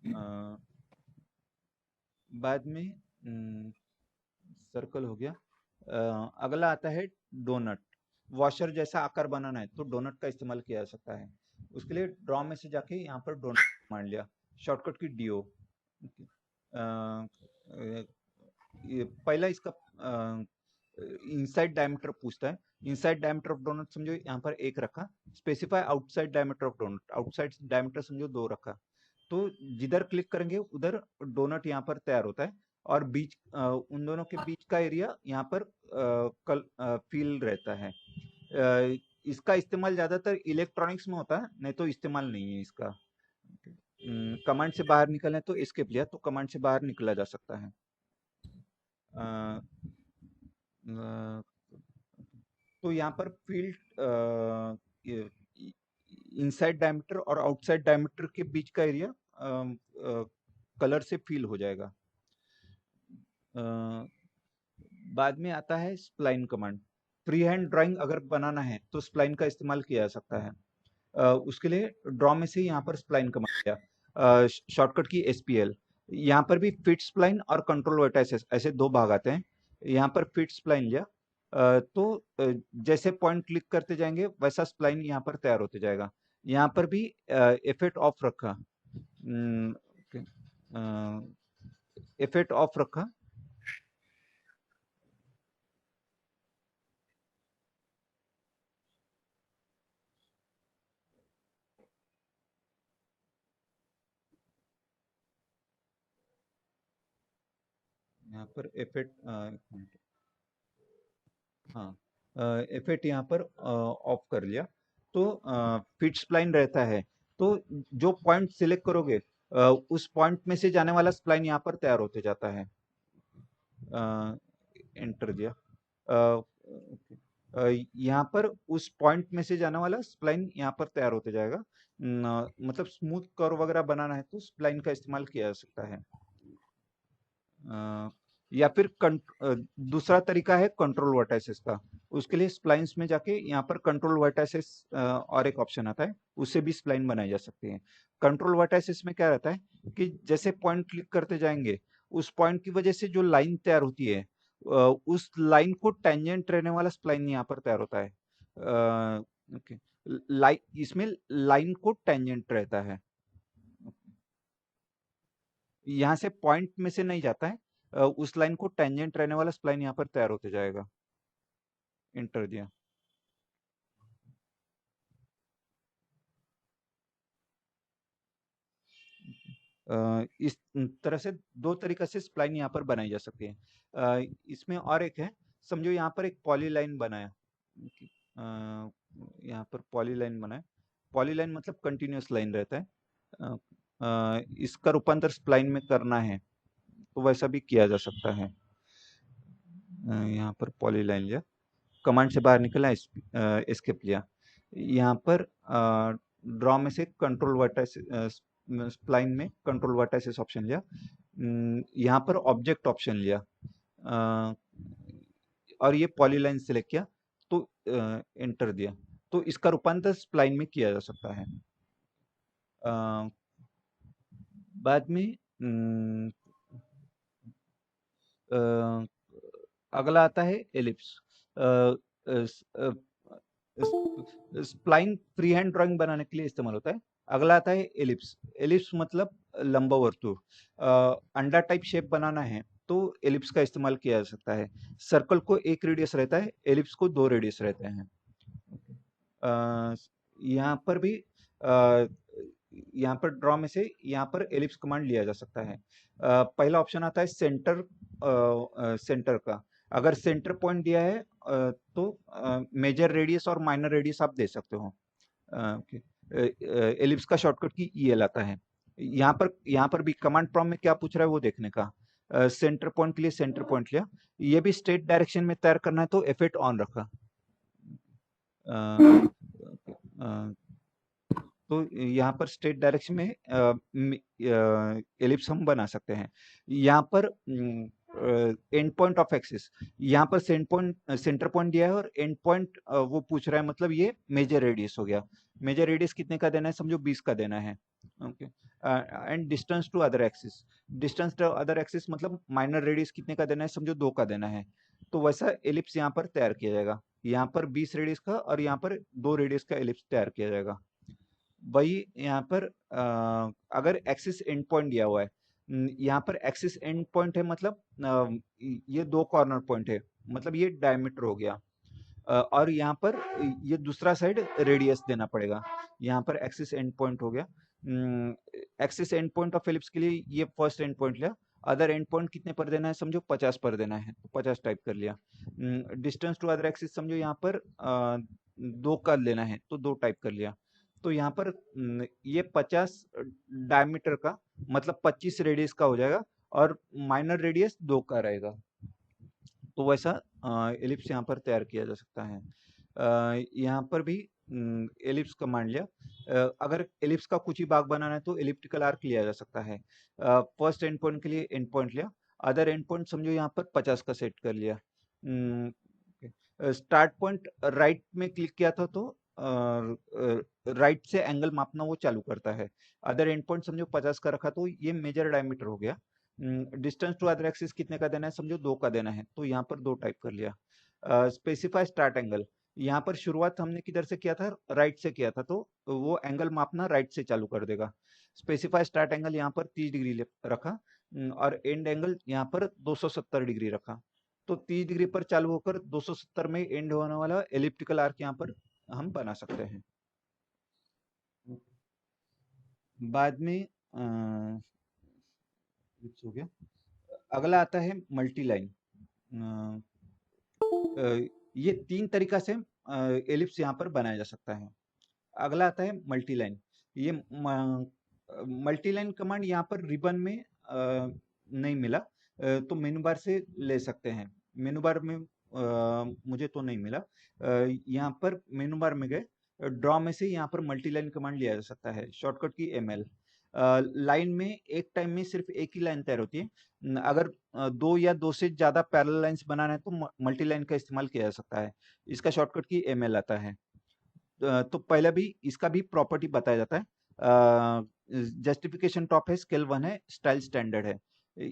अ, बाद में सर्कल हो गया। अगला आता है डोनट। वॉशर जैसा आकार बनाना है तो डोनट का इस्तेमाल किया जा सकता है। उसके लिए ड्रॉ में से जाके यहाँ पर डोनट मान लिया, शॉर्टकट की डीओ। पहला इसका इनसाइड डायमीटर पूछता है। इनसाइड डायमीटर ऑफ डोनट समझो यहाँ पर 1 रखा। Specify outside diameter of donut, outside diameter समझो 2 रखा, तो जिधर क्लिक करेंगे उधर डोनट यहाँ पर तैयार होता है, और बीच उन दोनों के बीच का एरिया यहाँ पर फील रहता है। इसका इस्तेमाल ज्यादातर इलेक्ट्रॉनिक्स में होता है, नहीं तो इस्तेमाल नहीं है इसका। कमांड से बाहर निकलना है तो एस्केप लिया, तो कमांड से बाहर निकला जा सकता है। तो यहाँ पर फील्ड इनसाइड डायमीटर और आउटसाइड डायमीटर के बीच का एरिया कलर से फील हो जाएगा। बाद में आता है spline command. Free hand drawing अगर बनाना है तो स्प्लाइन का इस्तेमाल किया जा सकता है। उसके लिए ड्रॉ में से यहाँ पर स्प्लाइन कमांड किया, शॉर्टकट की SPL। यहाँ पर भी फिट स्प्लाइन और कंट्रोल वर्टाइसेस ऐसे 2 भाग आते हैं। यहाँ पर फिट स्प्लाइन लिया, जैसे पॉइंट क्लिक करते जाएंगे वैसा स्प्लाइन यहाँ पर तैयार होते जाएगा। यहाँ पर भी इफेक्ट ऑफ रखा, इफेक्ट ऑफ रखा। यहाँ पर इफेक्ट, हाँ, इफेक्ट यहाँ पर ऑफ कर लिया, तो फिट स्प्लाइन रहता है, तो जो पॉइंट सिलेक्ट करोगे उस पॉइंट में से जाने वाला स्प्लाइन यहाँ पर तैयार होते जाता है। एंटर दिया। अ, यहाँ पर उस पॉइंट में से जाने वाला स्प्लाइन यहाँ पर तैयार होते जाएगा। मतलब स्मूथ कर्व वगैरह बनाना है तो स्प्लाइन का इस्तेमाल किया जा सकता है। या फिर दूसरा तरीका है कंट्रोल वर्टाइसेस का। उसके लिए स्प्लाइन्स में जाके यहाँ पर कंट्रोल वर्टाइसेस और एक ऑप्शन आता है, उससे भी स्प्लाइन बनाई जा सकती है। कंट्रोल वर्टाइसेस में क्या रहता है कि जैसे पॉइंट क्लिक करते जाएंगे, उस पॉइंट की वजह से जो लाइन तैयार होती है, उस लाइन को टेंजेंट रहने वाला स्प्लाइन यहाँ पर तैयार होता है। ओके, लाइन इसमें लाइन को टेंजेंट रहता है, यहाँ से पॉइंट में से नहीं जाता है, उस लाइन को टेंजेंट रहने वाला स्प्लाइन यहाँ पर तैयार होते जाएगा। इंटर दिया। इस तरह से दो तरीका से स्प्लाइन यहाँ पर बनाई जा सकती है। इसमें और एक है, समझो यहाँ पर एक पॉलीलाइन बनाया, यहाँ पर पॉलीलाइन बनाया, पॉलीलाइन मतलब कंटिन्यूअस लाइन रहता है। इसका रूपांतर स्प्लाइन में करना है तो वैसा भी किया जा सकता है। यहाँ पर पॉलीलाइन लिया, कमांड से बाहर निकला, एस्केप लिया, यहाँ पर ड्रॉ में से कंट्रोल वर्टाइस, स्प्लाइन में कंट्रोल वर्टाइसेस ऑप्शन लिया, यहाँ पर ऑब्जेक्ट ऑप्शन लिया, और ये पॉलीलाइन सिलेक्ट किया, तो एंटर दिया, तो इसका रूपांतर स्प्लाइन में किया जा सकता है। बाद में अगला आता है ellipse. Spline free hand drawing बनाने के लिए इस्तेमाल होता है। अगला आता है एलिप्स। एलिप्स मतलब लंबवर्तुल। अंडा टाइप शेप बनाना है तो एलिप्स का इस्तेमाल किया जा सकता है। सर्कल को एक रेडियस रहता है, एलिप्स को 2 रेडियस रहते हैं। यहाँ पर भी यहाँ पर ड्रॉ में से यहाँ पर एलिप्स कमांड लिया जा सकता है। पहला ऑप्शन आता है सेंटर, सेंटर का। अगर सेंटर पॉइंट दिया है तो मेजर रेडियस और माइनर रेडियस आप दे सकते हो। एलिप्स का शॉर्टकट की EL आता है। यहाँ पर भी कमांड प्रॉम्प्ट में क्या पूछ रहा है वो देखने का। सेंटर पॉइंट के लिए सेंटर पॉइंट लिया, ये भी स्ट्रेट डायरेक्शन में तैयार करना है तो F8 ऑन रखा। तो यहाँ पर स्ट्रेट डायरेक्शन में एलिप्स हम बना सकते हैं। यहाँ पर एंड पॉइंट ऑफ एक्सिस, यहाँ पर सेंटर पॉइंट दिया है और एंड पॉइंट वो पूछ रहा है, मतलब ये मेजर रेडियस हो गया। मेजर रेडियस कितने का देना है, समझो 20 का देना है। Okay, and distance to other axis, distance to other axis मतलब माइनर रेडियस कितने का देना है, समझो 2 का देना है। तो वैसा एलिप्स यहाँ पर तैयार किया जाएगा। यहाँ पर 20 रेडियस का और यहाँ पर 2 रेडियस का एलिप्स तैयार किया जाएगा। वही यहाँ पर अगर एक्सिस एंड पॉइंट दिया हुआ है, यहाँ पर एक्सिस एंड पॉइंट है मतलब ये 2 कॉर्नर पॉइंट है, मतलब ये डायमीटर हो गया। और यहाँ पर ये दूसरा साइड रेडियस देना पड़ेगा। यहाँ पर एक्सिस एंड पॉइंट हो गया। Axis and point of ellipse के लिए ये फर्स्ट एंड पॉइंट लिया। अदर एंड पॉइंट कितने पर देना है, समझो 50 पर देना है तो 50 टाइप कर लिया। डिस्टेंस टू अदर एक्सिस समझो यहाँ पर 2 का लेना है तो 2 टाइप कर लिया। तो यहाँ पर ये 50 डायमीटर का मतलब 25 रेडियस का हो जाएगा और माइनर रेडियस 2 का रहेगा। तो वैसा एलिप्स यहाँ पर तैयार किया जा सकता है। यहाँ पर भी एलिप्स कमांड लिया। अगर एलिप्स का कुछ ही भाग बनाना है तो एलिप्टिकल आर्क लिया जा सकता है। फर्स्ट एंड पॉइंट के लिए एंड पॉइंट लिया, अदर एंड पॉइंट समझो यहाँ पर 50 का सेट कर लिया। स्टार्ट पॉइंट राइट में क्लिक किया था तो राइट से एंगल मापना वो चालू करता है। अदर एंड पॉइंट समझो 50 का रखा तो ये मेजर डायमीटर हो गया। डिस्टेंस टू अदर एक्सिस कितने का देना है, समझो 2 का देना है तो यहाँ पर 2 टाइप कर लिया। स्पेसिफाई स्टार्ट एंगल, यहाँ पर शुरुआत हमने किधर से किया था, राइट से किया था, तो वो एंगल मापना राइट से चालू कर देगा। स्पेसिफाई स्टार्ट एंगल यहाँ पर 30 डिग्री रखा, और एंड एंगल यहाँ पर 270 डिग्री रखा। तो 30 डिग्री पर चालू होकर 270 में एंड होने वाला एलिप्टिकल आर्क यहाँ पर हम बना सकते हैं। बाद में हो गया। अगला आता है मल्टी लाइन। ये 3 तरीका से एलिप्स यहाँ पर बनाया जा सकता है। अगला आता है मल्टी लाइन। ये मल्टी लाइन कमांड यहाँ पर रिबन में नहीं मिला, तो मेनू बार से ले सकते हैं। मेनू बार में मुझे तो नहीं मिला। यहाँ पर मेनू बार में गए, ड्रॉ में से यहाँ पर मल्टी लाइन कमांड लिया जा सकता है, शॉर्टकट की ML। लाइन में एक टाइम में सिर्फ एक ही लाइन तैयार होती है। अगर दो या दो से ज्यादा पैरेलल लाइंस बनाना है तो मल्टी लाइन का इस्तेमाल किया जा सकता है। इसका शॉर्टकट की एमएल आता है। तो पहले भी इसका भी प्रॉपर्टी बताया जाता है। जस्टिफिकेशन टॉप है, स्केल 1 है, स्टाइल स्टैंडर्ड है।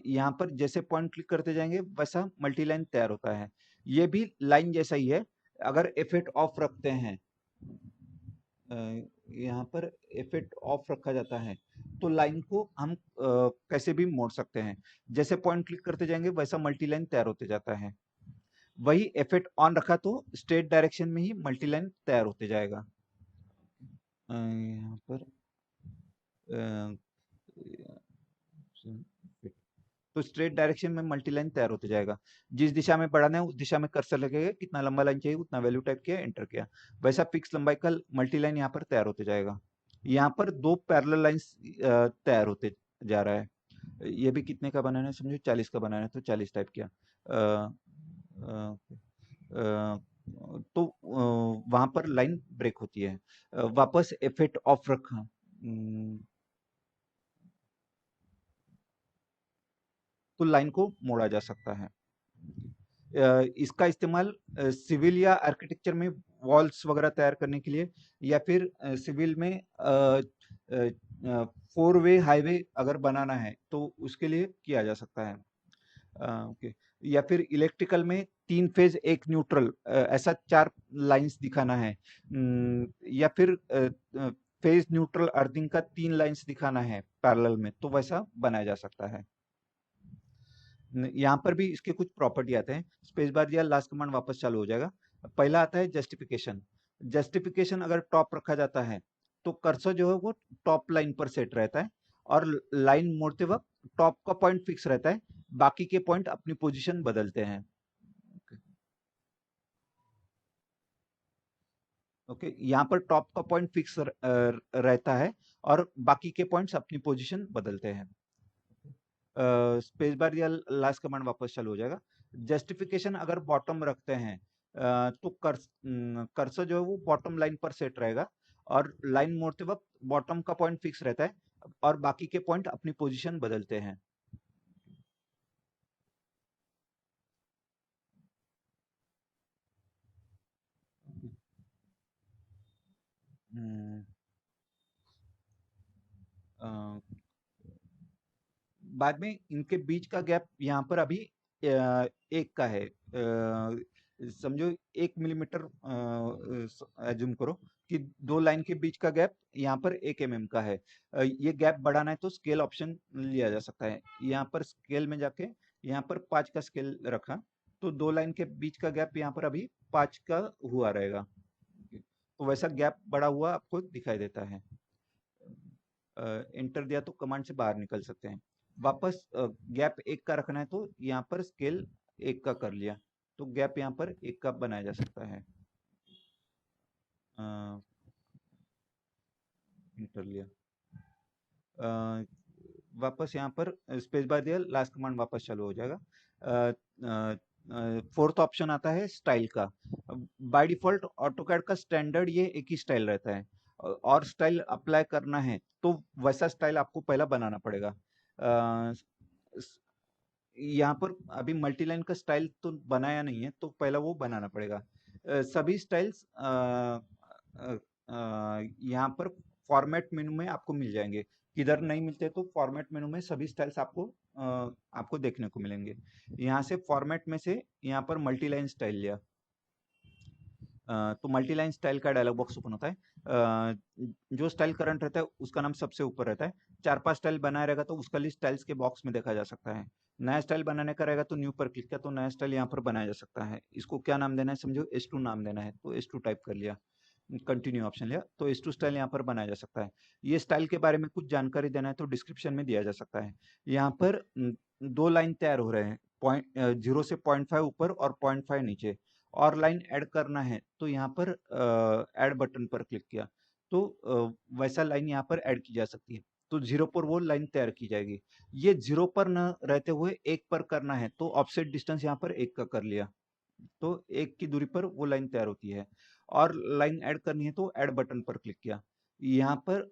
यहाँ पर जैसे पॉइंट क्लिक करते जाएंगे वैसा मल्टी लाइन तैयार होता है। ये भी लाइन जैसा ही है। अगर इफेक्ट ऑफ रखते हैं, अ, यहाँ पर इफेक्ट ऑफ रखा जाता है तो लाइन को हम कैसे भी मोड़ सकते हैं। जैसे पॉइंट क्लिक करते जाएंगे वैसा मल्टी लाइन तैयार होते जाता है। वही इफेक्ट ऑन रखा तो स्ट्रेट डायरेक्शन में ही मल्टी लाइन तैयार होते जाएगा। यहाँ पर अ, तो स्ट्रेट डायरेक्शन में मल्टी लाइन तैयार होते जाएगा। जिस दिशा में बढ़ाना है उस दिशा में कर्सर लगेगा, कितना लंबा लाइन चाहिए उतना वैल्यू टाइप किया, एंटर किया, वैसा फिक्स लंबाई का मल्टी लाइन यहाँ पर तैयार होते जाएगा। यहाँ पर दो पैरेलल लाइंस तैयार होते जा रहा है। ये भी कितने का बनाना है, समझो 40 का बनाना है तो 40 टाइप किया। अ, अ, अ, तो वहां पर लाइन ब्रेक होती है। वापस इफेक्ट ऑफ रखा, तो लाइन को मोड़ा जा सकता है। इसका इस्तेमाल सिविल या आर्किटेक्चर में वॉल्स वगैरह तैयार करने के लिए, या फिर सिविल में फोर वे हाईवे अगर बनाना है तो उसके लिए किया जा सकता है। ओके। या फिर इलेक्ट्रिकल में 3 फेज एक न्यूट्रल, ऐसा 4 लाइंस दिखाना है। या फिर फेज न्यूट्रल अर्थिंग का 3 लाइंस दिखाना है पैरेलल में, तो वैसा बनाया जा सकता है। यहाँ पर भी इसके कुछ प्रॉपर्टी आते हैं। स्पेस बार दिया, लास्ट कमांड वापस चालू हो जाएगा। पहला आता है जस्टिफिकेशन। जस्टिफिकेशन अगर टॉप रखा जाता है तो कर्सर जो है वो टॉप लाइन पर सेट रहता है, और लाइन मोड़ते वक्त टॉप का पॉइंट फिक्स रहता है, बाकी के पॉइंट अपनी पोजीशन बदलते हैं। ओके, यहाँ पर टॉप का पॉइंट फिक्स रहता है और बाकी के पॉइंट्स अपनी पोजीशन बदलते हैं। स्पेस बार या लास्ट कमांड वापस चालू हो जाएगा। जस्टिफिकेशन अगर बॉटम रखते हैं तो कर्सर जो है वो बॉटम लाइन पर सेट रहेगा, और लाइन मोड़ते वक्त बॉटम का पॉइंट फिक्स रहता है और बाकी के पॉइंट अपनी पोजीशन बदलते हैं। हम्म, अ, बाद में इनके बीच का गैप यहाँ पर अभी एक का है। समझो 1 मिलीमीटर एज्यूम करो कि दो लाइन के बीच का गैप यहाँ पर 1 mm का है। ये गैप बढ़ाना है तो स्केल ऑप्शन लिया जा सकता है। यहाँ पर स्केल में जाके यहाँ पर 5 का स्केल रखा, तो दो लाइन के बीच का गैप यहाँ पर अभी 5 का हुआ रहेगा। तो वैसा गैप बढ़ा हुआ आपको दिखाई देता है। एंटर दिया तो कमांड से बाहर निकल सकते हैं। वापस गैप 1 का रखना है तो यहाँ पर स्केल 1 का कर लिया, तो गैप यहाँ पर 1 का बनाया जा सकता है। एंटर लिया, वापस यहाँ पर स्पेस बार दिया, लास्ट कमांड वापस चालू हो जाएगा। फोर्थ ऑप्शन आता है स्टाइल का। बाय डिफॉल्ट ऑटोकैड का स्टैंडर्ड ये एक ही स्टाइल रहता है, और स्टाइल अप्लाई करना है तो वैसा स्टाइल आपको पहला बनाना पड़ेगा। अ, स- यहाँ पर अभी मल्टीलाइन का स्टाइल तो बनाया नहीं है, तो पहला वो बनाना पड़ेगा। सभी स्टाइल्स यहाँ पर फॉर्मेट मेनू में आपको मिल जाएंगे। किधर नहीं मिलते तो फॉर्मेट मेनू में सभी स्टाइल्स आपको देखने को मिलेंगे। यहाँ से फॉर्मेट में से यहाँ पर मल्टीलाइन स्टाइल लिया, तो मल्टीलाइन स्टाइल का डायलॉग बॉक्स ओपन होता है। जो स्टाइल करंट रहता है उसका नाम सबसे ऊपर रहता है। 4-5 स्टाइल बनाया रहेगा तो उसका लिस्ट स्टाइल्स के बॉक्स में देखा जा सकता है। नया स्टाइल बनाने का रहेगा तो न्यू पर क्लिक किया तो नया स्टाइल यहाँ पर बनाया जा सकता है। इसको क्या नाम देना है, समझो S2 नाम देना है तो S2 टाइप कर लिया, कंटिन्यू ऑप्शन लिया तो S2 स्टाइल यहाँ पर बनाया जा सकता है। ये स्टाइल के बारे में कुछ जानकारी देना है तो डिस्क्रिप्शन में दिया जा सकता है। यहाँ पर दो लाइन तैयार हो रहे हैं, पॉइंट 0 से 0.5 ऊपर और 0.5 नीचे, और लाइन ऐड करना है तो यहाँ पर ऐड बटन पर क्लिक किया तो वैसा लाइन यहाँ पर ऐड की जा सकती है। तो 0 पर वो लाइन तैयार की जाएगी। ये 0 पर न रहते हुए 1 पर करना है तो ऑफसेट डिस्टेंस यहाँ पर 1 का कर लिया, तो 1 की दूरी पर वो लाइन तैयार होती है। और लाइन ऐड करनी है तो ऐड बटन पर क्लिक किया। यहाँ पर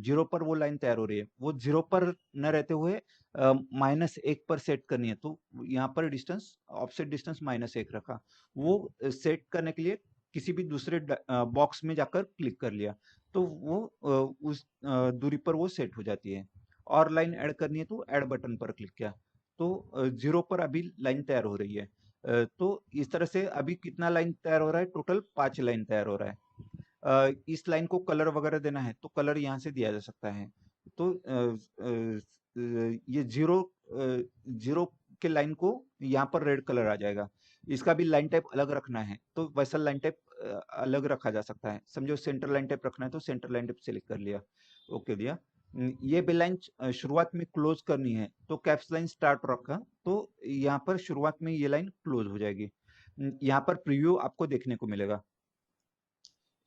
0 पर वो लाइन तैयार हो रही है, वो 0 पर न रहते हुए -1 पर सेट करनी है, तो यहाँ पर डिस्टेंस ऑफसेट डिस्टेंस -1 रखा। वो सेट करने के लिए किसी भी दूसरे बॉक्स में जाकर क्लिक कर लिया, तो वो उस दूरी पर वो सेट हो जाती है। और लाइन ऐड करनी है तो ऐड बटन पर क्लिक किया, तो 0 पर अभी लाइन तैयार हो रही है। तो इस तरह से अभी कितना लाइन तैयार हो रहा है? टोटल 5 लाइन तैयार हो रहा है। इस लाइन को कलर वगैरह देना है तो कलर यहाँ से दिया जा सकता है। तो ये जीरो के लाइन को यहाँ पर रेड कलर आ जाएगा। इसका भी लाइन टाइप अलग रखना है तो वैसा लाइन टाइप अलग रखा जा सकता है। समझो सेंटर लाइन टाइप रखना है तो सेंटर लाइन टाइप सेलेक्ट कर लिया, ओके दिया। ये भी लाइन शुरुआत में क्लोज करनी है तो कैप्स लाइन स्टार्ट रखा, तो यहाँ पर शुरुआत में ये लाइन क्लोज हो जाएगी। यहाँ पर प्रीव्यू आपको देखने को मिलेगा।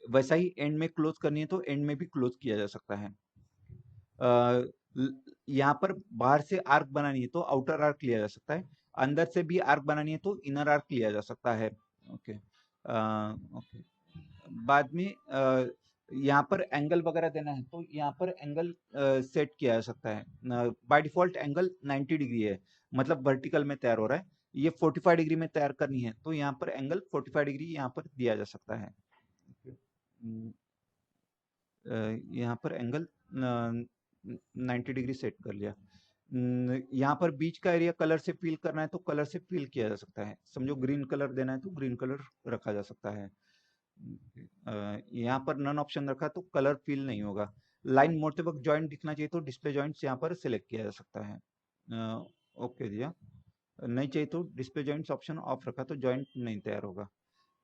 वैसा ही एंड में क्लोज करनी है तो एंड में भी क्लोज किया जा सकता है। यहाँ पर बाहर से आर्क बनानी है तो आउटर आर्क लिया जा सकता है, अंदर से भी आर्क बनानी है तो इनर आर्क लिया जा सकता है। Okay, okay. बाद में यहाँ पर एंगल वगैरह देना है तो यहाँ पर एंगल सेट किया जा सकता है। बाय डिफॉल्ट एंगल 90 डिग्री है, मतलब वर्टिकल में तैयार हो रहा है। ये 45 डिग्री में तैयार करनी है तो यहाँ पर एंगल 45 डिग्री यहाँ पर दिया जा सकता है। यहाँ पर एंगल 90 डिग्री सेट कर लिया। यहाँ पर बीच का एरिया कलर से फिल करना है तो कलर से फिल किया जा सकता है। समझो ग्रीन कलर देना है तो ग्रीन कलर रखा जा सकता है। यहाँ पर नन ऑप्शन रखा तो कलर फिल नहीं होगा। लाइन मोड़ते वक्त जॉइंट दिखना चाहिए तो डिस्प्ले जॉइंट्स यहाँ पर सिलेक्ट किया जा सकता है। ओके दिया। नहीं चाहिए तो डिस्प्ले जॉइंट्स ऑप्शन ऑफ रखा तो जॉइंट नहीं तैयार होगा,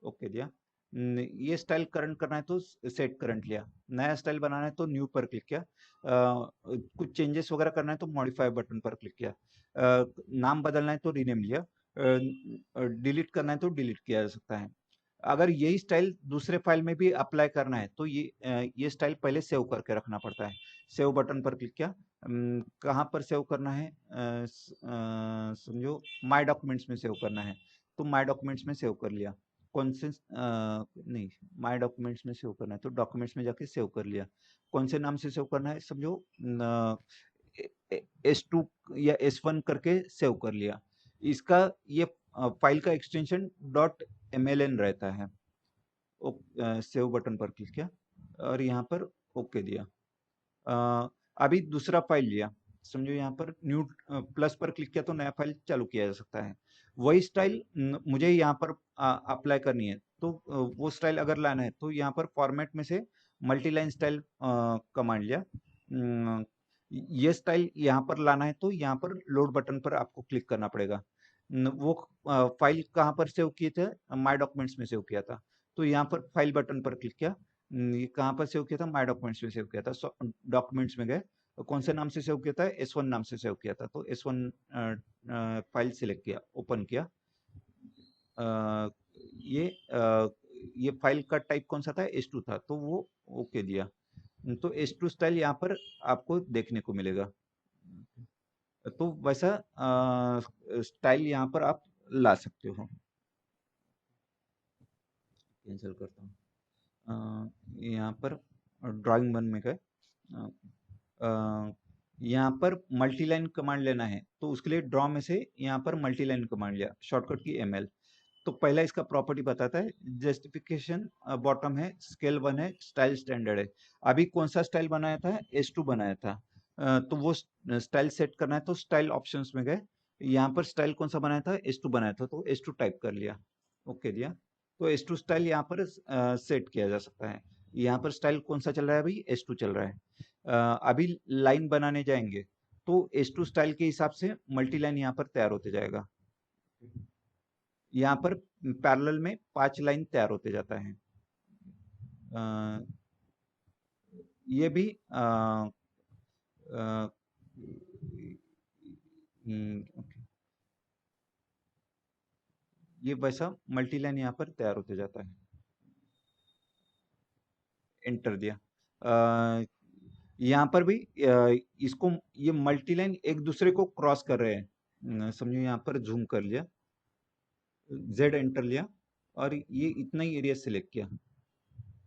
ओके दिया। ये स्टाइल करंट करना है तो सेट करंट लिया, नया स्टाइल बनाना है तो न्यू पर क्लिक किया, कुछ चेंजेस वगैरह करना है तो मॉडिफाई बटन पर क्लिक किया, नाम बदलना है तो रीनेम लिया, डिलीट करना है तो डिलीट किया जा सकता है। अगर यही स्टाइल दूसरे फाइल में भी अप्लाई करना है तो ये स्टाइल पहले सेव करके रखना पड़ता है। सेव बटन पर क्लिक किया, कहाँ पर सेव करना है? समझो माय डॉक्यूमेंट्स में सेव करना है तो माय डॉक्यूमेंट्स में सेव कर लिया। कौन से नहीं, माय डॉक्यूमेंट्स में सेव करना है तो डॉक्यूमेंट्स में जाके सेव कर लिया। कौन से नाम से सेव करना है? समझो S2 या S1 करके सेव कर लिया। इसका ये फाइल का एक्सटेंशन .mln रहता है। सेव बटन पर क्लिक किया और यहाँ पर ओके दिया। अभी दूसरा फाइल लिया, समझो यहाँ पर न्यू प्लस पर क्लिक किया तो नया फाइल चालू किया जा सकता है। वही स्टाइल मुझे यहाँ पर अप्लाई करनी है तो वो स्टाइल अगर लाना है तो यहाँ पर फॉर्मेट में से मल्टी लाइन स्टाइल कमांड लिया। ये स्टाइल यहाँ पर लाना है तो यहाँ पर लोड बटन पर आपको क्लिक करना पड़ेगा। वो फाइल कहाँ पर सेव किए थे? माय डॉक्यूमेंट्स में सेव किया था तो यहाँ पर फाइल बटन पर क्लिक किया। ये कहाँ पर सेव किया था? माय डॉक्यूमेंट्स में सेव किया था। डॉक्यूमेंट्स में गए, कौन से नाम से सेव किया था? S1 नाम से सेव किया था तो S1 फाइल सिलेक्ट किया, ओपन किया। ये ये फाइल का टाइप कौन सा था? S2 था तो वो ओके दिया। तो S2 स्टाइल यहाँ पर आपको देखने को मिलेगा। तो वैसा स्टाइल यहाँ पर आप ला सकते हो। कैंसिल करता हूँ। यहाँ पर ड्राइंग वन में गए, यहाँ पर मल्टी लाइन कमांड लेना है तो उसके लिए ड्रॉ में से यहाँ पर मल्टी लाइन कमांड लिया, शॉर्टकट की ML। तो पहला इसका प्रॉपर्टी बताता है, जस्टिफिकेशन बॉटम है, स्केल 1 है, स्टाइल स्टैंडर्ड है। अभी कौन सा स्टाइल बनाया था? S2 बनाया था। तो वो स्टाइल सेट करना है तो स्टाइल ऑप्शंस में गए, यहाँ पर स्टाइल कौन सा बनाया था? S2 बनाया था तो S2 टाइप कर लिया, ओके दिया। तो S2 स्टाइल यहाँ पर सेट किया जा सकता है। यहाँ पर स्टाइल कौन सा चल रहा है? अभी S2 चल रहा है। अभी लाइन बनाने जाएंगे तो S2 स्टाइल के हिसाब से मल्टी लाइन यहाँ पर तैयार होते जाएगा। यहाँ पर पैरेलल में 5 लाइन तैयार होते जाता है। ये भी ओके, ये वैसा मल्टी लाइन यहाँ पर तैयार होते जाता है। एंटर दिया। यहाँ पर भी इसको ये मल्टी लाइन एक दूसरे को क्रॉस कर रहे हैं। समझो यहाँ पर जूम कर लिया, Z एंटर लिया और ये इतना ही एरिया सिलेक्ट किया।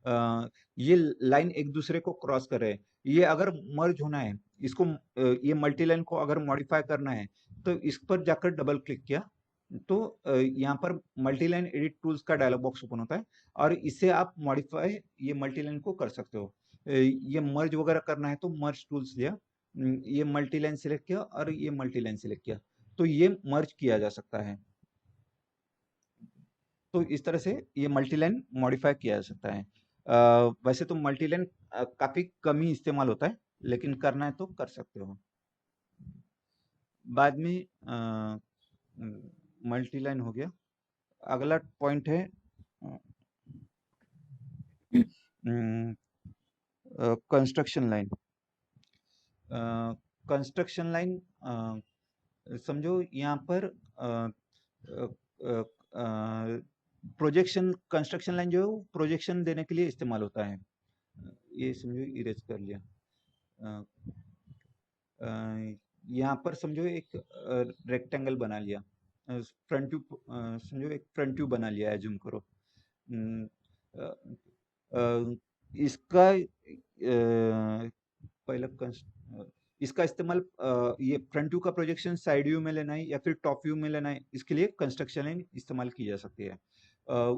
ये लाइन एक दूसरे को क्रॉस कर रहे हैं। ये अगर मर्ज होना है, इसको ये मल्टी लाइन को अगर मॉडिफाई करना है तो इस पर जाकर डबल क्लिक किया तो यहाँ पर मल्टी लाइन एडिट टूल्स का डायलॉग बॉक्स ओपन होता है और इससे आप मॉडिफाई ये मल्टी लाइन को कर सकते हो। ये मर्ज वगैरह करना है तो मर्ज टूल्स लिया, ये मल्टी लाइन सिलेक्ट किया और ये मल्टी लाइन सिलेक्ट किया तो ये मर्ज किया जा सकता है। तो इस तरह से ये मल्टी लाइन मॉडिफाई किया जा सकता है। वैसे तो मल्टी लाइन काफी कम ही इस्तेमाल होता है, लेकिन करना है तो कर सकते हो। बाद में मल्टी लाइन हो गया। अगला पॉइंट है कंस्ट्रक्शन लाइन। कंस्ट्रक्शन लाइन समझो यहाँ पर प्रोजेक्शन, कंस्ट्रक्शन लाइन जो है वो प्रोजेक्शन देने के लिए इस्तेमाल होता है। ये समझो इरेज कर लिया। यहाँ पर समझो एक रेक्टेंगल बना लिया, फ्रंट व्यू समझो एक फ्रंट व्यू बना लिया है, जूम करो। अम, अ, इसका पहला इसका इस्तेमाल ये फ्रंट व्यू का प्रोजेक्शन साइड व्यू में लेना है या फिर टॉप व्यू में लेना है, इसके लिए कंस्ट्रक्शन लाइन इस्तेमाल की जा सकती है।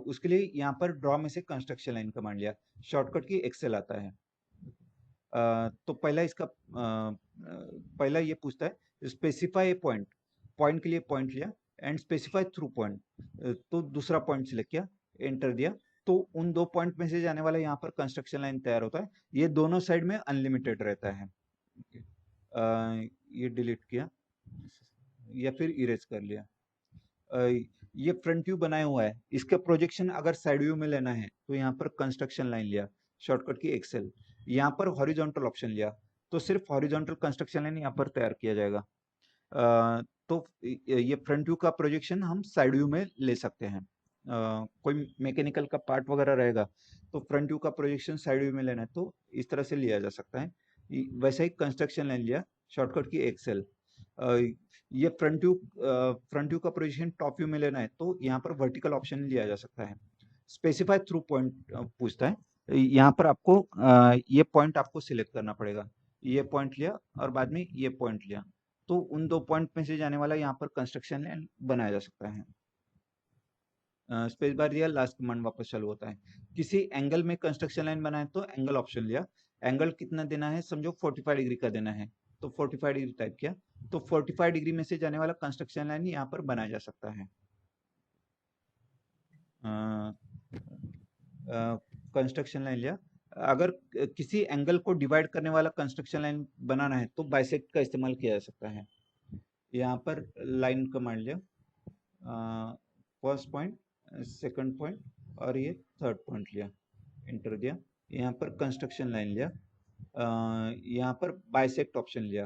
उसके लिए यहाँ पर ड्रॉ में से कंस्ट्रक्शन लाइन कमांड लिया, शॉर्टकट की एक्सेल आता है। तो पहला इसका पहला ये पूछता है स्पेसिफाई ए पॉइंट, पॉइंट के लिए पॉइंट लिया एंड स्पेसिफाई थ्रू पॉइंट, तो दूसरा पॉइंट सिलेक्ट किया, एंटर दिया तो उन दो पॉइंट में से जाने वाला यहाँ पर कंस्ट्रक्शन लाइन तैयार होता है। ये दोनों साइड में अनलिमिटेड रहता है। ये डिलीट किया या फिर इरेज कर लिया। ये फ्रंट व्यू बनाया हुआ है, इसका प्रोजेक्शन अगर साइड व्यू में लेना है तो यहाँ पर कंस्ट्रक्शन लाइन लिया, शॉर्टकट की एक्सेल, यहाँ पर हॉरिजॉन्टल ऑप्शन लिया तो सिर्फ हॉरिजॉन्टल कंस्ट्रक्शन लाइन यहाँ पर तैयार किया जाएगा। तो ये फ्रंट व्यू का प्रोजेक्शन हम साइड व्यू में ले सकते हैं। कोई मैकेनिकल का पार्ट वगैरह रहेगा तो फ्रंट व्यू का प्रोजेक्शन साइड व्यू में लेना है तो इस तरह से लिया जा सकता है। वैसे ही कंस्ट्रक्शन लाइन लिया, शॉर्टकट की एक्सेल। ये फ्रंट व्यू का प्रोजेक्शन टॉप व्यू में लेना है तो यहाँ पर वर्टिकल ऑप्शन लिया जा सकता है। स्पेसिफाई थ्रू पॉइंट पूछता है, यहाँ पर आपको ये पॉइंट आपको सिलेक्ट करना पड़ेगा। ये पॉइंट लिया और बाद में ये पॉइंट लिया तो उन दो पॉइंट में से जाने वाला यहाँ पर कंस्ट्रक्शन लाइन बनाया जा सकता है। स्पेस बार दिया, लास्ट कमांड वापस चालू होता है। किसी एंगल में कंस्ट्रक्शन लाइन बनाए तो एंगल ऑप्शन लिया, एंगल कितना देना है, समझो 45 डिग्री का देना है तो 45 डिग्री टाइप किया तो 45 डिग्री में से जाने वाला कंस्ट्रक्शन लाइन यहाँ पर बनाया जा सकता है। कंस्ट्रक्शन लाइन लिया, अगर किसी एंगल को डिवाइड करने वाला कंस्ट्रक्शन लाइन बनाना है तो बाइसेक्ट का इस्तेमाल किया जा सकता है। यहाँ पर लाइन कमांड लिया, फर्स्ट पॉइंट, सेकंड पॉइंट और ये थर्ड पॉइंट लिया, एंटर दिया। यहाँ पर कंस्ट्रक्शन लाइन लिया, यहाँ पर बाइसेक्ट ऑप्शन लिया,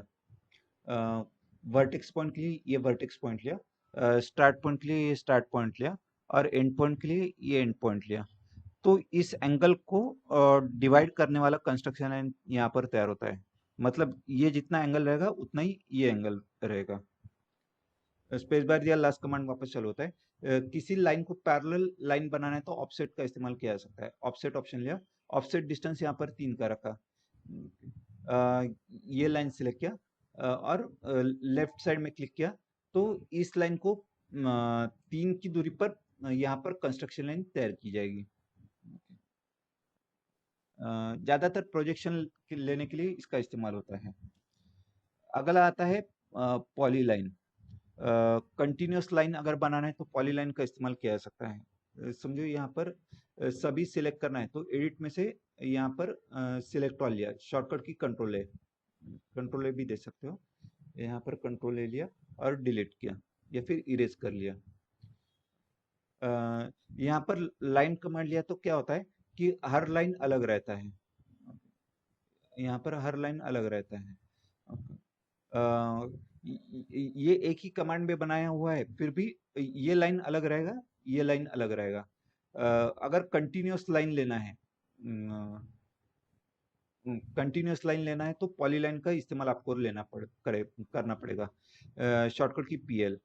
वर्टेक्स पॉइंट के लिए ये वर्टेक्स पॉइंट लिया, स्टार्ट पॉइंट के लिए ये स्टार्ट पॉइंट लिया और एंड पॉइंट के लिए ये एंड पॉइंट लिया। तो इस एंगल को डिवाइड करने वाला कंस्ट्रक्शन लाइन यहाँ पर तैयार होता है। मतलब ये जितना एंगल रहेगा उतना ही ये एंगल रहेगा। स्पेस बार दिया, लास्ट कमांड वापस चालू होता है। किसी लाइन को पैरेलल लाइन बनाना है तो ऑफसेट का इस्तेमाल किया जा सकता है। ऑफसेट ऑप्शन लिया, ऑफसेट डिस्टेंस यहाँ पर 3 का रखा, ये लाइन सिलेक्ट किया और लेफ्ट साइड में क्लिक किया तो इस लाइन को 3 की दूरी पर यहाँ पर कंस्ट्रक्शन लाइन तैयार की जाएगी। ज्यादातर प्रोजेक्शन लेने के लिए इसका इस्तेमाल होता है। अगला आता है पॉली लाइन। कंटिन्यूस लाइन अगर बनाना है तो पॉली लाइन का इस्तेमाल किया जा सकता है। समझो यहाँ पर सभी सिलेक्ट करना है तो एडिट में से यहाँ पर सिलेक्ट ऑल लिया, शॉर्टकट की कंट्रोल ए, कंट्रोल ए भी दे सकते हो। यहाँ पर कंट्रोल ए लिया और डिलीट किया या फिर इरेज कर लिया। यहाँ पर लाइन कमांड लिया तो क्या होता है कि हर लाइन अलग रहता है, यहाँ पर हर लाइन अलग रहता है। ये एक ही कमांड में बनाया हुआ है फिर भी ये लाइन अलग रहेगा, ये लाइन अलग रहेगा। अगर कंटिन्यूस लाइन लेना है, कंटिन्यूस लाइन लेना है तो पॉली लाइन का इस्तेमाल आपको करना पड़ेगा। शॉर्टकट की पीएल।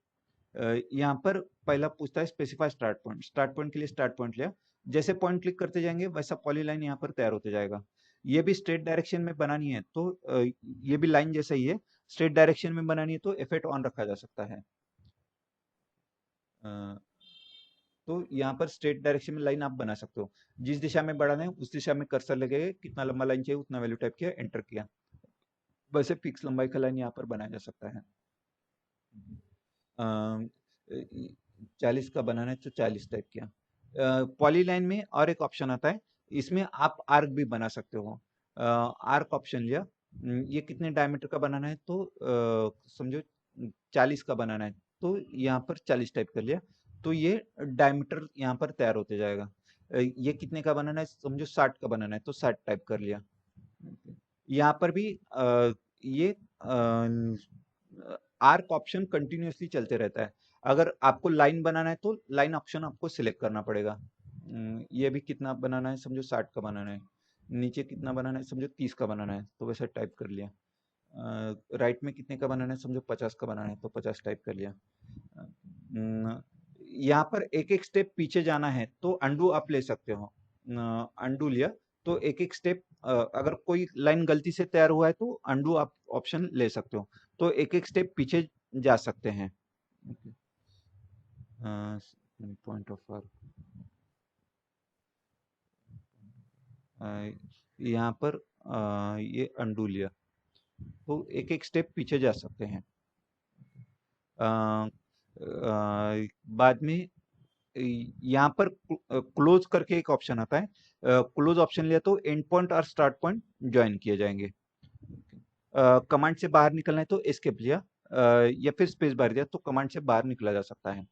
यहाँ पर पहला पूछता है specify start point, start point के लिए स्टार्ट पॉइंट लिया जैसे पॉइंट क्लिक करते जाएंगे वैसा पॉलीलाइन यहाँ पर तैयार होते जाएगा। ये भी स्ट्रेट डायरेक्शन में बनानी है तो ये भी लाइन जैसा ही है, स्ट्रेट डायरेक्शन में बनानी है तो F8 ऑन रखा जा सकता है। अ, तो यहाँ पर स्ट्रेट डायरेक्शन में लाइन आप बना सकते हो, जिस दिशा में बढ़ाना है उस दिशा में कर्सर लगेगा, कितना लंबा लाइन चाहिए उतना वैल्यू टाइप किया, एंटर किया, वैसे फिक्स लंबाई का लाइन यहाँ पर बनाया जा सकता है। 40 का बनाना है तो 40 टाइप किया। पॉलीलाइन में और एक ऑप्शन आता है, इसमें आप आर्क भी बना सकते हो। आर्क ऑप्शन लिया, ये कितने डायमीटर का बनाना है तो समझो 40 का बनाना है तो यहाँ पर 40 टाइप कर लिया, तो ये डायमीटर यहाँ पर तैयार होते जाएगा। ये कितने का बनाना है समझो 60 का बनाना है तो 60 टाइप कर लिया। यहाँ पर भी ये आर्क ऑप्शन कंटिन्यूअसली चलते रहता है। अगर आपको लाइन बनाना है तो लाइन ऑप्शन आपको सिलेक्ट करना पड़ेगा। ये भी कितना बनाना है समझो 60 का बनाना है, नीचे कितना बनाना है समझो 30 का बनाना है तो वैसे टाइप कर लिया। राइट में कितने का बनाना है समझो 50 का बनाना है तो 50 टाइप कर लिया। यहाँ पर एक एक स्टेप पीछे जाना है तो अंडू आप ले सकते हो, अंडू लिया तो एक एक स्टेप, अगर कोई लाइन गलती से तैयार हुआ है तो अंडू आप ऑप्शन ले सकते हो, तो एक एक स्टेप पीछे जा सकते हैं। पॉइंट ऑफ यहाँ पर ये अंडू लिया तो एक एक स्टेप पीछे जा सकते हैं। बाद में यहाँ पर क्लोज करके एक ऑप्शन आता है, क्लोज ऑप्शन लिया तो एंड पॉइंट और स्टार्ट पॉइंट ज्वाइन किए जाएंगे। कमांड से बाहर निकलना है तो एस्केप लिया, या फिर स्पेस बार दिया तो कमांड से बाहर निकला जा सकता है।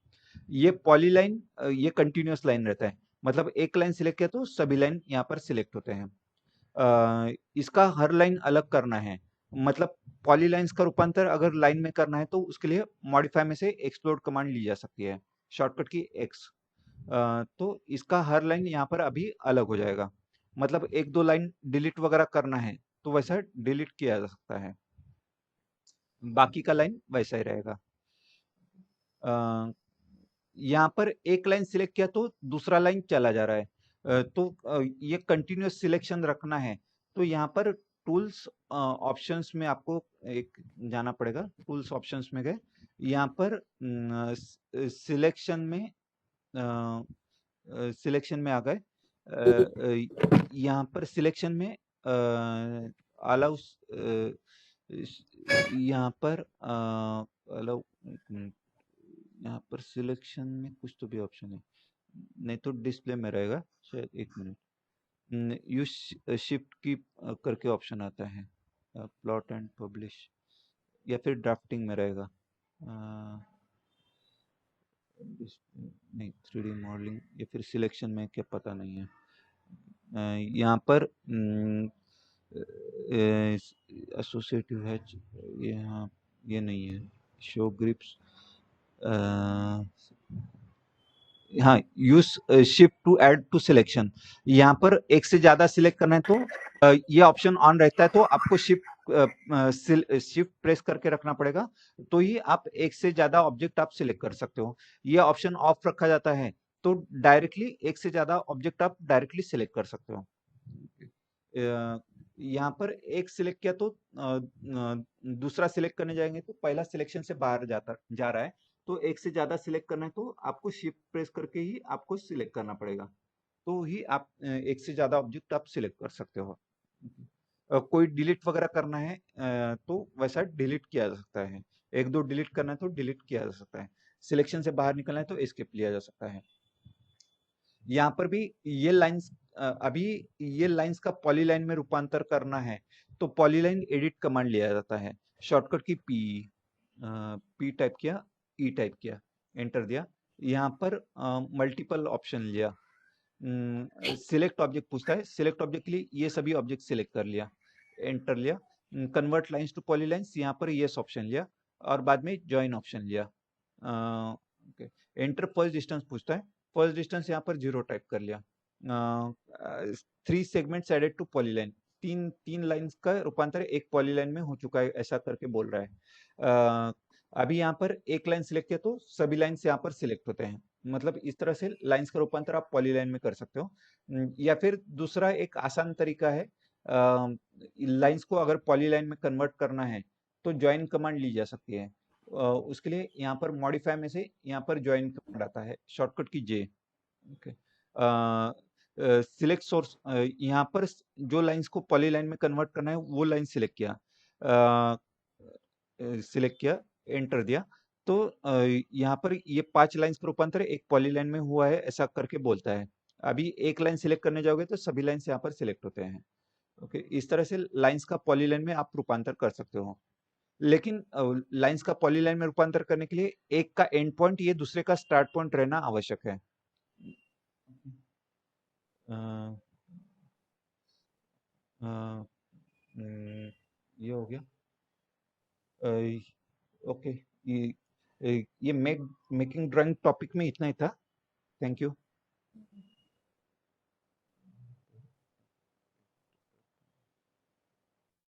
ये पॉलीलाइन, ये कंटिन्यूअस लाइन रहता है, मतलब एक लाइन सिलेक्ट किया तो सभी लाइन यहाँ पर सिलेक्ट होते हैं। इसका हर लाइन अलग करना है, मतलब पॉलीलाइंस का रूपांतर अगर लाइन में करना है तो उसके लिए मॉडिफाई में से एक्सप्लोड कमांड ली जा सकती है, शॉर्टकट की एक्स। तो इसका हर लाइन यहाँ पर अभी अलग हो जाएगा, मतलब एक दो लाइन डिलीट वगैरह करना है तो वैसा डिलीट किया जा सकता है, बाकी का लाइन वैसा ही रहेगा। यहाँ पर एक लाइन सिलेक्ट किया तो दूसरा लाइन चला जा रहा है, तो ये कंटिन्यूअस सिलेक्शन रखना है तो यहाँ पर टूल्स ऑप्शंस में आपको एक जाना पड़ेगा, टूल्स ऑप्शंस में गए, यहाँ पर सिलेक्शन में सिलेक्शन में आ गए, यहाँ पर सिलेक्शन में अलाउ, यहाँ पर अलाउ, यहाँ पर सिलेक्शन में कुछ तो भी ऑप्शन है, नहीं तो डिस्प्ले में रहेगा शायद, एक मिनट, यूज शिफ्ट की करके ऑप्शन आता है, प्लॉट एंड पब्लिश, या फिर ड्राफ्टिंग में रहेगा, नहीं 3D मॉडलिंग या फिर सिलेक्शन में, क्या पता नहीं है। यहाँ पर एसोसिएटिव है, यहाँ ये नहीं है, शो ग्रिप्स, हाँ, use shift to add to selection, यहाँ पर एक से ज्यादा सिलेक्ट करना है तो ये ऑप्शन ऑन रहता है तो आपको शिफ्ट प्रेस करके रखना पड़ेगा, तो ही आप एक से ज्यादा ऑब्जेक्ट आप सिलेक्ट कर सकते हो। ये ऑप्शन ऑफ रखा जाता है तो डायरेक्टली एक से ज्यादा ऑब्जेक्ट आप डायरेक्टली सिलेक्ट कर सकते हो। यहाँ पर एक सिलेक्ट किया तो दूसरा सिलेक्ट करने जाएंगे तो पहला सिलेक्शन से बाहर जा रहा है, तो एक से ज्यादा सिलेक्ट करना है तो आपको शिफ्ट प्रेस करके ही आपको सिलेक्ट करना पड़ेगा, तो ही आप एक से ज्यादा ऑब्जेक्ट आप सिलेक्ट कर सकते हो। कोई डिलीट वगैरह करना है तो वैसा डिलीट किया जा सकता है, एक दो डिलीट करना है तो डिलीट किया जा सकता है, सिलेक्शन से बाहर निकलना है तो एस्केप लिया जा सकता है। यहाँ पर भी ये लाइंस, अभी ये लाइंस का पॉलीलाइन में रूपांतर करना है तो पॉलीलाइन एडिट कमांड लिया जाता है, शॉर्टकट की पी टाइप किया, ई टाइप किया, एंटर दिया, यहाँ पर मल्टीपल ऑप्शन लिया, सिलेक्ट ऑब्जेक्ट पूछता है, सिलेक्ट ऑब्जेक्ट के लिए ये सभी ऑब्जेक्ट सिलेक्ट कर लिया, एंटर लिया, कन्वर्ट लाइंस टू पॉलीलाइंस, यहाँ पर यस ऑप्शन लिया और बाद में ज्वाइन ऑप्शन लिया, एंटर फर्स्ट डिस्टेंस पूछता है, फर्स्ट डिस्टेंस यहाँ पर 0 टाइप कर लिया, 3 सेगमेंट्स एडेड टू पॉलीलाइन, तीन लाइंस का रूपांतर एक पॉलीलाइन में हो चुका है ऐसा करके बोल रहा है। अभी यहाँ पर एक लाइन सिलेक्ट किया तो सभी लाइंस यहाँ पर सिलेक्ट होते हैं, मतलब इस तरह से लाइंस का रूपांतर आप पॉलीलाइन में कर सकते हो। या फिर दूसरा एक आसान तरीका है, लाइंस को अगर पॉलीलाइन में कन्वर्ट करना है तो ज्वाइन कमांड ली जा सकती है। उसके लिए यहाँ पर मॉडिफाई में से यहाँ पर ज्वाइन कमांड आता है, शॉर्टकट की जे। ओके, सिलेक्ट सोर्स, यहाँ पर जो लाइंस को पॉलीलाइन में कन्वर्ट करना है वो लाइन सिलेक्ट किया, सिलेक्ट किया, एंटर दिया, तो यहाँ पर ये 5 लाइंस का रूपांतर एक पॉलीलाइन में हुआ है ऐसा करके बोलता है। अभी एक लाइन सिलेक्ट करने जाओगे तो सभी लाइंस यहाँ पर सिलेक्ट होते हैं। ओके, इस तरह से लाइंस का पॉलीलाइन में आप रूपांतर कर सकते हो। लेकिन लाइंस का पॉलीलाइन में रूपांतर करने के लिए एक का एंड पॉइंट ये दूसरे का स्टार्ट पॉइंट रहना आवश्यक है। अ, अ, ये हो गया। अ, ओके, ये मेकिंग ड्राइंग टॉपिक में इतना ही था। Thank you.